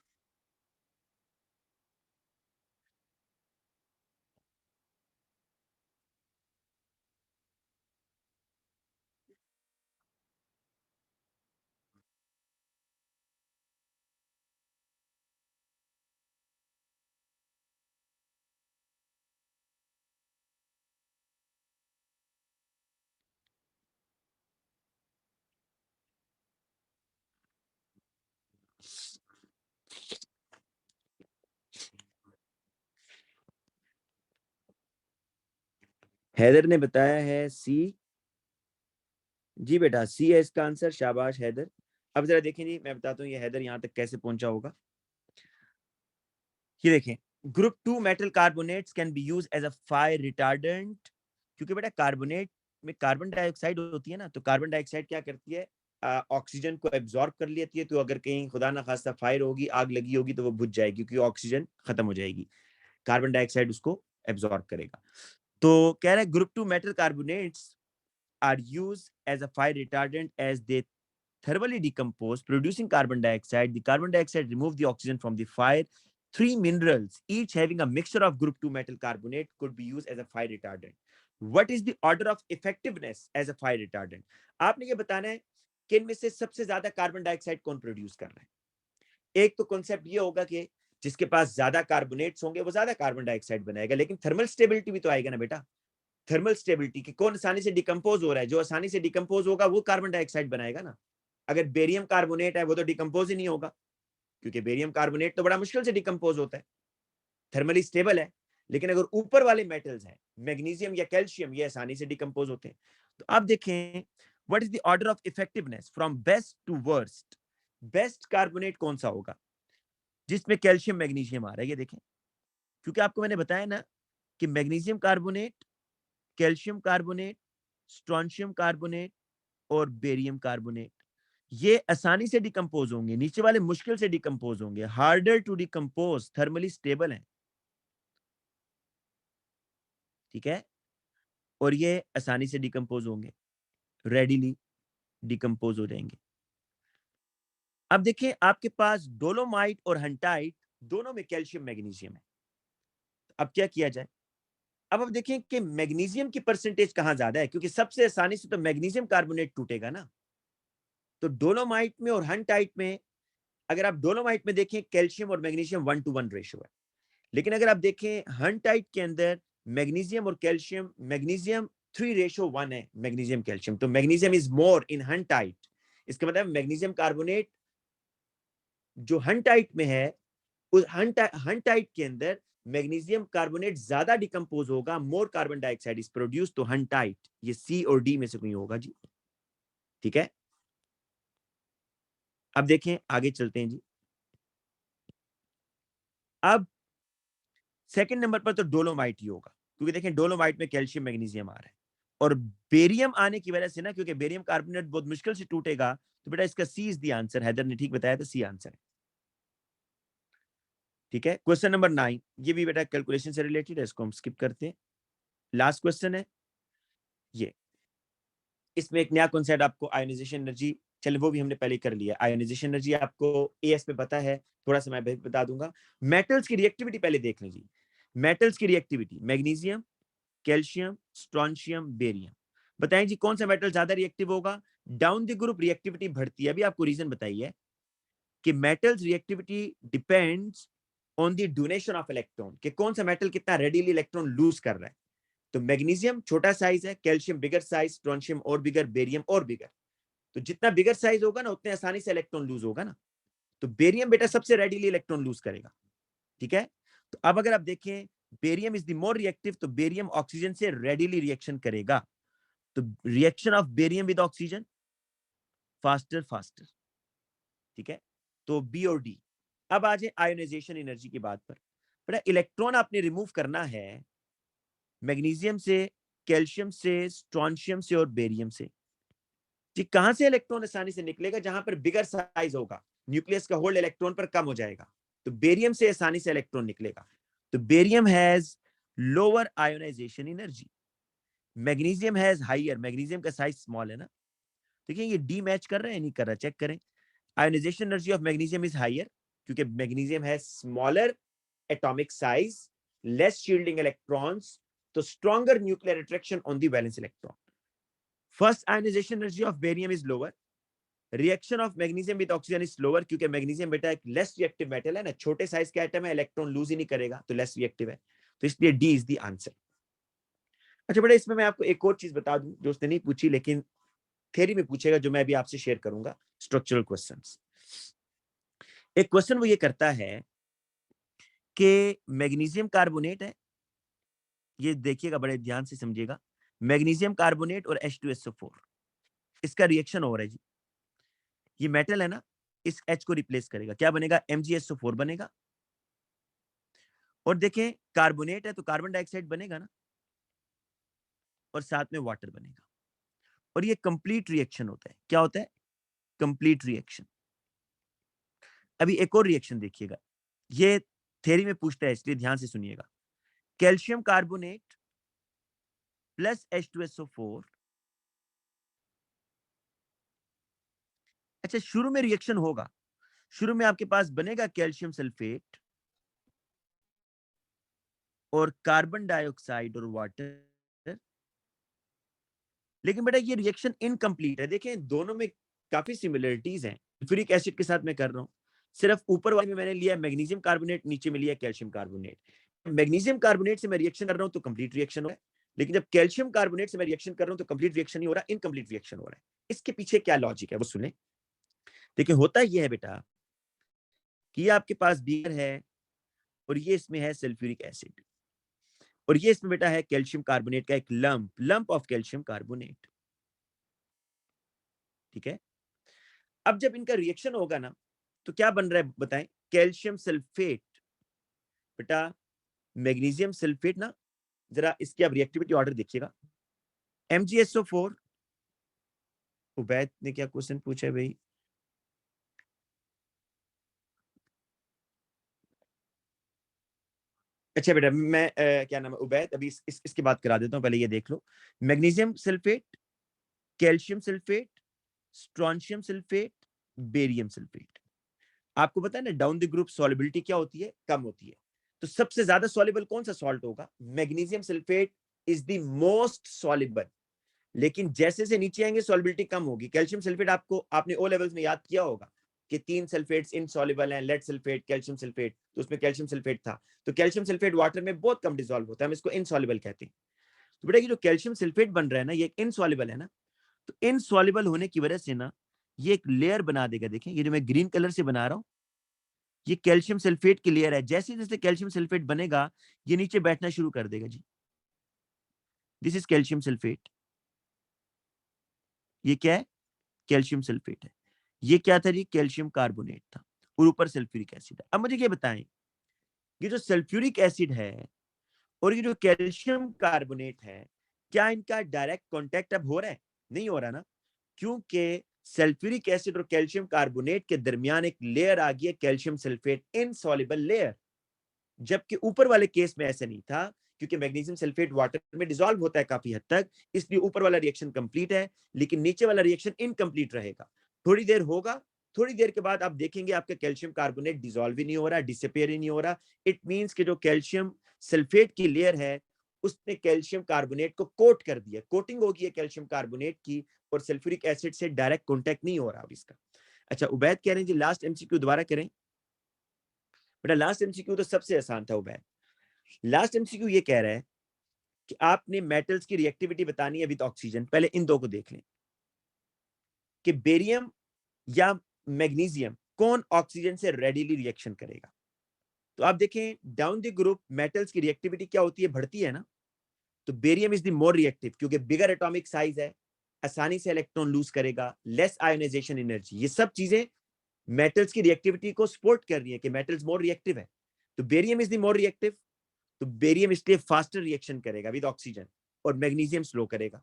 हैदर ने बताया है सी। जी बेटा सी है इसका आंसर, शाबाश हैदर। अब जरा देखें जी, मैं बताता हूँ ये हैदर यहाँ तक कैसे पहुंचा होगा। ये देखें, group 2 metal carbonates can be use as a fire retardant, क्योंकि बेटा कार्बोनेट में कार्बन डाइऑक्साइड होती है ना, तो कार्बन डाइऑक्साइड क्या करती है, ऑक्सीजन को एब्जॉर्ब कर लेती है, तो अगर कहीं खुदा ना खास्ता फायर होगी, आग लगी होगी, तो वो बुझ जाएगी, क्योंकि ऑक्सीजन खत्म हो जाएगी, कार्बन डाइऑक्साइड उसको एब्जॉर्ब करेगा। तो कह रहा है group 2 metal carbonates are used as a fire retardant as they thermally decompose, producing carbon dioxide. The carbon dioxide removes the oxygen from the fire. Three minerals, each having a mixture of group 2 metal carbonate, could be used as a fire retardant. What is the order of effectiveness as a fire retardant? आपने ये बताना है कि इनमें से सबसे ज्यादा carbon dioxide कौन प्रोड्यूस कर रहा है। एक तो कॉन्सेप्ट ये होगा कि जिसके पास ज्यादा कार्बोनेट्स होंगे वो ज्यादा कार्बन डाइऑक्साइड बनाएगा, लेकिन थर्मल स्टेबिलिटी भी तो आएगा ना बेटा। थर्मल स्टेबिलिटी की कौन आसानी से डिकम्पोज हो रहा है, जो आसानी से डिकम्पोज होगा वो कार्बन डाइऑक्साइड बनाएगा ना। अगर बेरियम कार्बोनेट है वो तो डिकम्पोज ही नहीं होगा, क्योंकि बेरियम कार्बोनेट तो बड़ा मुश्किल से डिकम्पोज होता है, थर्मली स्टेबल है। लेकिन अगर ऊपर वाले मेटल्स हैं, मैग्नीशियम या कैल्शियम, ये आसानी से डिकम्पोज होते हैं। तो अब देखें what is the order of effectiveness from best to worst. Best carbonate कौन सा होगा जिसमें कैल्शियम मैग्नीशियम आ रहा है, ये देखें, क्योंकि आपको मैंने बताया ना कि magnesium carbonate, calcium carbonate, strontium carbonate और बेरियम कार्बोनेट, ये आसानी से डिकम्पोज होंगे, नीचे वाले मुश्किल से डिकम्पोज होंगे, harder to decompose, thermally stable हैं, ठीक है, और ये आसानी से डिकम्पोज होंगे, रेडिली डिकम्पोज हो जाएंगे। अब देखिए आपके पास डोलोमाइट और हंटाइट दोनों में कैल्शियम मैग्नीशियम है। अब क्या किया जाए? अब देखें कि मैग्नीशियम की परसेंटेज कहां ज्यादा है, क्योंकि सबसे आसानी से तो मैग्नीशियम कार्बोनेट टूटेगा ना। तो डोलोमाइट में और हंटाइट में, अगर आप डोलोमाइट में देखें कैल्शियम और मैग्नीशियम 1:1 रेशियो है, लेकिन अगर आप देखें हंटाइट के अंदर मैग्नीशियम और कैल्शियम, मैग्नीशियम 3:1 है मैग्नीशियम कैल्शियम, तो मैग्नीशियम इज मोर इन हंटाइट। इसका मतलब मैग्नीशियम कार्बोनेट जो हंटाइट में है, उस हंटाइट के अंदर मैग्नीशियम कार्बोनेट ज्यादा डिकम्पोज होगा, more carbon dioxide is produce, तो हंटाइट, ये सी और डी में से कोई होगा जी। ठीक है, अब देखें आगे चलते हैं जी। अब सेकंड नंबर पर तो डोलोमाइट ही होगा, क्योंकि देखें डोलोमाइट में कैल्शियम मैग्नीशियम आ रहा है, और बेरियम आने की वजह से ना, क्योंकि बेरियम कार्बोनेट बहुत मुश्किल से टूटेगा, तो बेटा इसका सी इज द आंसर। हैदर ने ठीक बताया था, सी आंसर है। ठीक है, क्वेश्चन नंबर 9, ये भी बेटा कैलकुलेशन से रिलेटेड है, इसको हम स्किप करते हैं। लास्ट क्वेश्चन है ये, इसमें एक नया कॉन्सेप्ट आपको आयोनाइजेशन एनर्जी, चलिए वो भी हमने पहले कर लिया। आयोनाइजेशन एनर्जी आपको एएस में पता है, थोड़ा सा मैं बता दूंगा। मेटल्स की रिएक्टिविटी पहले देख लीजिए। मेटल्स की reactivity, magnesium, calcium, strontium, barium, बताएं जी कौन सा मेटल ज्यादा रिएक्टिव होगा? डाउन द ग्रुप रिएक्टिविटी बढ़ती है, अभी आपको रीजन बताइए कि metals reactivity depends on the donation of electron, कि कौन सा मेटल कितना रेडीली इलेक्ट्रॉन लूज कर रहा है। तो मैग्नीशियम छोटा साइज है, कैल्शियम बिगर साइज, स्ट्रोंशियम और बिगर, बेरियम और बिगर। तो जितना बिगर साइज होगा ना, उतने आसानी से इलेक्ट्रॉन लूज होगा ना। तो बेरियम बेटा सबसे रेडीली इलेक्ट्रॉन लूज करेगा। ठीक है, तो अब अगर आप देखें barium is the more reactive, तो बेरियम ऑक्सीजन से रेडीली रिएक्शन करेगा। तो reaction of barium with oxygen faster faster. ठीक है, तो बी और डी। अब आ जाए आयोनाइजेशन एनर्जी की बात पर। बेटा इलेक्ट्रॉन आपने रिमूव करना है मैग्नीशियम से, कैल्शियम से, स्ट्रोंशियम से और बेरियम से। जी, कहां से इलेक्ट्रॉन आसानी से निकलेगा? जहां पर बिगर साइज होगा, न्यूक्लियस का होल्ड इलेक्ट्रॉन पर कम हो जाएगा, तो बेरियम से आसानी से इलेक्ट्रॉन निकलेगा। तो barium has lower ionisation energy, magnesium has higher, magnesium का साइज स्मॉल है ना। देखिए ये डी मैच कर रहा है नहीं कर रहा, चेक करें। Ionisation energy of magnesium is higher, क्योंकि magnesium has smaller atomic size, less shielding electrons, तो stronger nuclear attraction on the valence electron. First ionisation energy of barium is lower, reaction of magnesium with oxygen is slower, क्योंकि magnesium बेटा एक less reactive metal है ना, छोटे size का atom है, electron lose ही नहीं करेगा, तो लेस रिएक्टिव है, तो इसलिए डी इज द आंसर। अच्छा बेटा इसमें मैं आपको एक और चीज बता दूं जो उसने नहीं पूछी, लेकिन थ्योरी में पूछेगा, जो मैं भी आपसे शेयर करूंगा, स्ट्रक्चरल क्वेश्चंस। एक क्वेश्चन वो ये करता है कि मैग्नीशियम कार्बोनेट है, ये देखिएगा बड़े ध्यान से समझिएगा, मैग्नीशियम कार्बोनेट और H2SO4, इसका रिएक्शन हो रहा है जी। ये मेटल है ना, इस H को रिप्लेस करेगा, क्या बनेगा? MgSO4 बनेगा। और देखें कार्बोनेट है तो कार्बन डाइऑक्साइड बनेगा ना, और साथ में वाटर बनेगा, और ये कंप्लीट रिएक्शन होता है। क्या होता है? Complete reaction. अभी एक और रिएक्शन देखिएगा, ये थ्योरी में पूछता है, इसलिए ध्यान से सुनिएगा। कैल्शियम कार्बोनेट प्लस H2SO4, अच्छा शुरू में रिएक्शन होगा, शुरू में आपके पास बनेगा कैल्शियम सल्फेट और कार्बन डाइऑक्साइड और वाटर, लेकिन बेटा ये रिएक्शन इनकम्प्लीट है। देखें दोनों में काफी सिमिलरिटीज हैं, सल्फ्यूरिक एसिड के साथ मैं कर रहा हूं, सिर्फ ऊपर वाले में मैंने लिया मैग्नीशियम कार्बोनेट, नीचे में लिया कैल्शियम कार्बोनेट। मैग्नीशियम कार्बोनेट से मैं रिएक्शन कर रहा हूं तो कंप्लीट रिएक्शन हो रहा है, लेकिन जब कैल्शियम कार्बोनेट से मैं रिएक्शन कर रहा हूं तो कंप्लीट रिएक्शन नहीं हो रहा, इनकम्प्लीट रिएक्शन हो रहा है। इसके पीछे क्या लॉजिक है वो सुने। देखिए होता यह है बेटा कि ये आपके पास बीकर है, और ये इसमें है सल्फ्यूरिक एसिड, और ये इसमें बेटा है कैल्शियम कार्बोनेट का एक लंप ऑफ कैल्शियम कार्बोनेट। ठीक है, अब जब इनका रिएक्शन होगा ना, तो क्या बन रहा है बताएं? कैल्शियम सल्फेट बेटा, मैग्नीशियम सल्फेट ना, जरा इसकी आप रिएक्टिविटी ऑर्डर देखिएगा। MgSO4, उबैद ने क्या क्वेश्चन पूछा है भाई? अच्छा बेटा मैं क्या नाम है उबैद, अभी इसकी बात करा देता हूं, पहले ये देख लो। Magnesium sulphate, calcium sulphate, strontium sulphate, barium sulphate. आपको पता है ना डाउन द ग्रुप सॉल्युबिलिटी क्या होती है, कम होती है। तो सबसे ज्यादा सॉल्युबल कौन सा सॉल्ट होगा, magnesium sulphate is the most soluble. लेकिन जैसे से नीचे आएंगे सॉल्युबिलिटी कम होगी। कैल्शियम सल्फेट आपको आपने ओ लेवल्स में याद किया होगा कि 3 सल्फेट्स इनसॉल्युबल हैं, लेड सल्फेट, कैल्शियम सल्फेट, तो उसमें कैल्शियम सल्फेट था। तो कैल्शियम सल्फेट वाटर में बहुत कम डिसॉल्व होता है, हम इसको इनसॉल्युबल कहते हैं। तो बेटा ये जो कैल्शियम सल्फेट बन रहा है ना, ये इनसॉल्युबल है ना, तो इनसॉल्युबल होने की वजह से ना ये एक लेयर बना देगा। देखें ये जो मैं ग्रीन कलर से बना रहा हूं, ये कैल्शियम सल्फेट की लेयर है। जैसे जैसे कैल्शियम सल्फेट बनेगा ये नीचे बैठना शुरू कर देगा जी। This is calcium sulphate. ये क्या है, कैल्शियम सल्फेट है। ये क्या था जी, कैल्शियम कार्बोनेट था, और ऊपर सल्फ्यूरिक एसिड है। अब मुझे ये बताएं, ये जो सल्फ्यूरिक एसिड है और ये जो कैल्शियम कार्बोनेट है, क्या इनका डायरेक्ट कांटेक्ट अब हो रहा है? नहीं हो रहा ना, क्योंकि सल्फ्यूरिक एसिड और कैल्शियम कार्बोनेट के दरमियान एक लेयर आ गई है, कैल्शियम सल्फेट इनसॉल्युबल लेयर। जबकि ऊपर वाले केस में ऐसा नहीं था, क्योंकि मैग्नीशियम सल्फेट वाटर में डिसॉल्व होता है काफी हद तक, इसलिए ऊपर वाला रिएक्शन कंप्लीट है, लेकिन नीचे वाला रिएक्शन इनकम्प्लीट रहेगा। थोड़ी देर होगा, थोड़ी देर के बाद आप देखेंगे आपका कैल्शियम कार्बोनेट डिसॉल्व ही नहीं हो रहा, डिसअपियर ही नहीं हो रहा। इट मींस कि जो कैल्शियम सल्फेट की लेयर है उसने कैल्शियम कार्बोनेट को कोट कर दिया, कोटिंग होगी है कैल्शियम कार्बोनेट की, और सल्फ्यूरिक एसिड से डायरेक्ट कॉन्टैक्ट नहीं हो रहा अब इसका। अच्छा उबैद कह रहे हैं जी लास्ट एमसीक्यू दोबारा करें। बेटा लास्ट एमसीक्यू तो सबसे आसान था उबैद। लास्ट एमसीक्यू ये कह रहा है कि आपने मेटल्स की रिएक्टिविटी बतानी है विद ऑक्सीजन। पहले इन दो को देख लें कि बेरियम या मैग्नीशियम कौन ऑक्सीजन से रेडिली रिएक्शन करेगा। तो आप देखें डाउन द ग्रुप मेटल्स की रिएक्टिविटी क्या होती है, बढ़ती है ना। तो barium is the more reactive, क्योंकि बिगर एटॉमिक साइज है, आसानी से इलेक्ट्रॉन लूज करेगा, लेस आयोनाइजेशन एनर्जी। ये सब चीजें मेटल्स की रिएक्टिविटी को सपोर्ट कर रही है कि मेटल्स मोर रिएक्टिव है। तो barium is the more reactive, तो बेरियम इसलिए फास्टर रिएक्शन करेगा विद ऑक्सीजन, और मैग्नीशियम स्लो करेगा।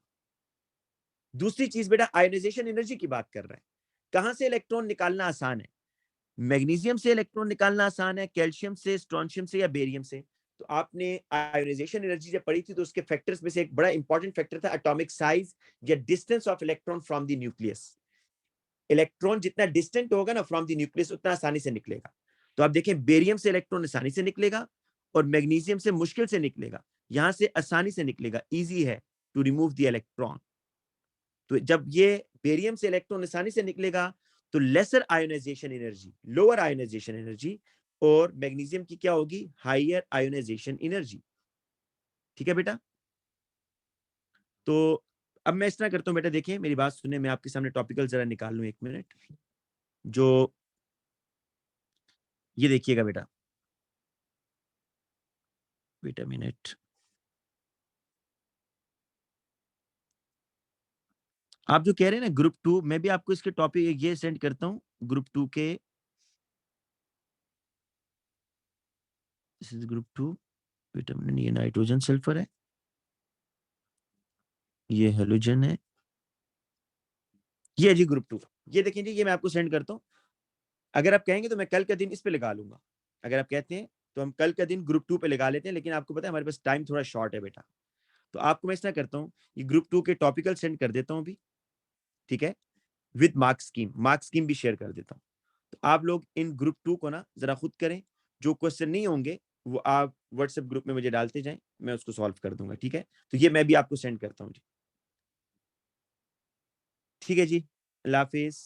दूसरी चीज बेटा आयोनाइजेशन एनर्जी की बात कर रहा है, कहां से इलेक्ट्रॉन निकालना आसान है, मैग्नीशियम से इलेक्ट्रॉन निकालना आसान है, कैल्शियम से, स्ट्रोंशियम से, या बेरियम से। तो आपने आयोनाइजेशन एनर्जी जब पढ़ी थी तो उसके फैक्टर्स में से एक बड़ा इंपॉर्टेंट फैक्टर था एटॉमिक साइज या distance of electron from the nucleus. Electron जितना डिस्टेंट होगा ना फ्रॉम द न्यूक्लियस उतना आसानी से निकलेगा। तो आप देखें बेरियम से इलेक्ट्रॉन आसानी से निकलेगा और मैग्नीशियम से मुश्किल से निकलेगा, यहां से आसानी से निकलेगा, इजी है टू रिमूव द इलेक्ट्रॉन। तो जब ये बेरियम से इलेक्ट्रॉन आसानी से निकलेगा तो lesser ionisation energy, lower ionisation energy, और मैग्नीशियम की क्या होगी, हायर आयोनाइजेशन एनर्जी। ठीक है बेटा। तो अब मैं इस तरह करता हूं बेटा, देखिए मेरी बात सुने, मैं आपके सामने टॉपिकल जरा निकाल लूं, एक मिनट। जो ये देखिएगा बेटा, वेट अ मिनट। आप जो कह रहे हैं ना ग्रुप 2, मैं भी आपको इसके टॉपिक ये सेंड करता हूं ग्रुप 2 के। This is group 2। Wait a minute, ये नाइट्रोजन सल्फर है, ये हेलोजन है, ये जी ग्रुप 2। ये देखें जी, ये मैं आपको सेंड करता हूं। अगर आप कहेंगे तो मैं कल का दिन इस पे लगा लूंगा। अगर आप कहते हैं तो हम कल का दिन ग्रुप 2 पे लगा लेते हैं, लेकिन आपको पता है हमारे पास टाइम थोड़ा शॉर्ट है बेटा। तो आपको मैं इस तरह करता हूँ, ये ग्रुप 2 के टॉपिकल सेंड कर देता हूँ अभी, ठीक है, विद मार्क स्कीम भी शेयर कर देता हूँ। तो आप लोग इन ग्रुप 2 को ना जरा खुद करें, जो क्वेश्चन नहीं होंगे वो आप व्हाट्सएप ग्रुप में मुझे डालते जाएं, मैं उसको सॉल्व कर दूंगा। ठीक है, तो ये मैं भी आपको सेंड करता हूँ जी। ठीक है जी, अल्लाह हाफिज।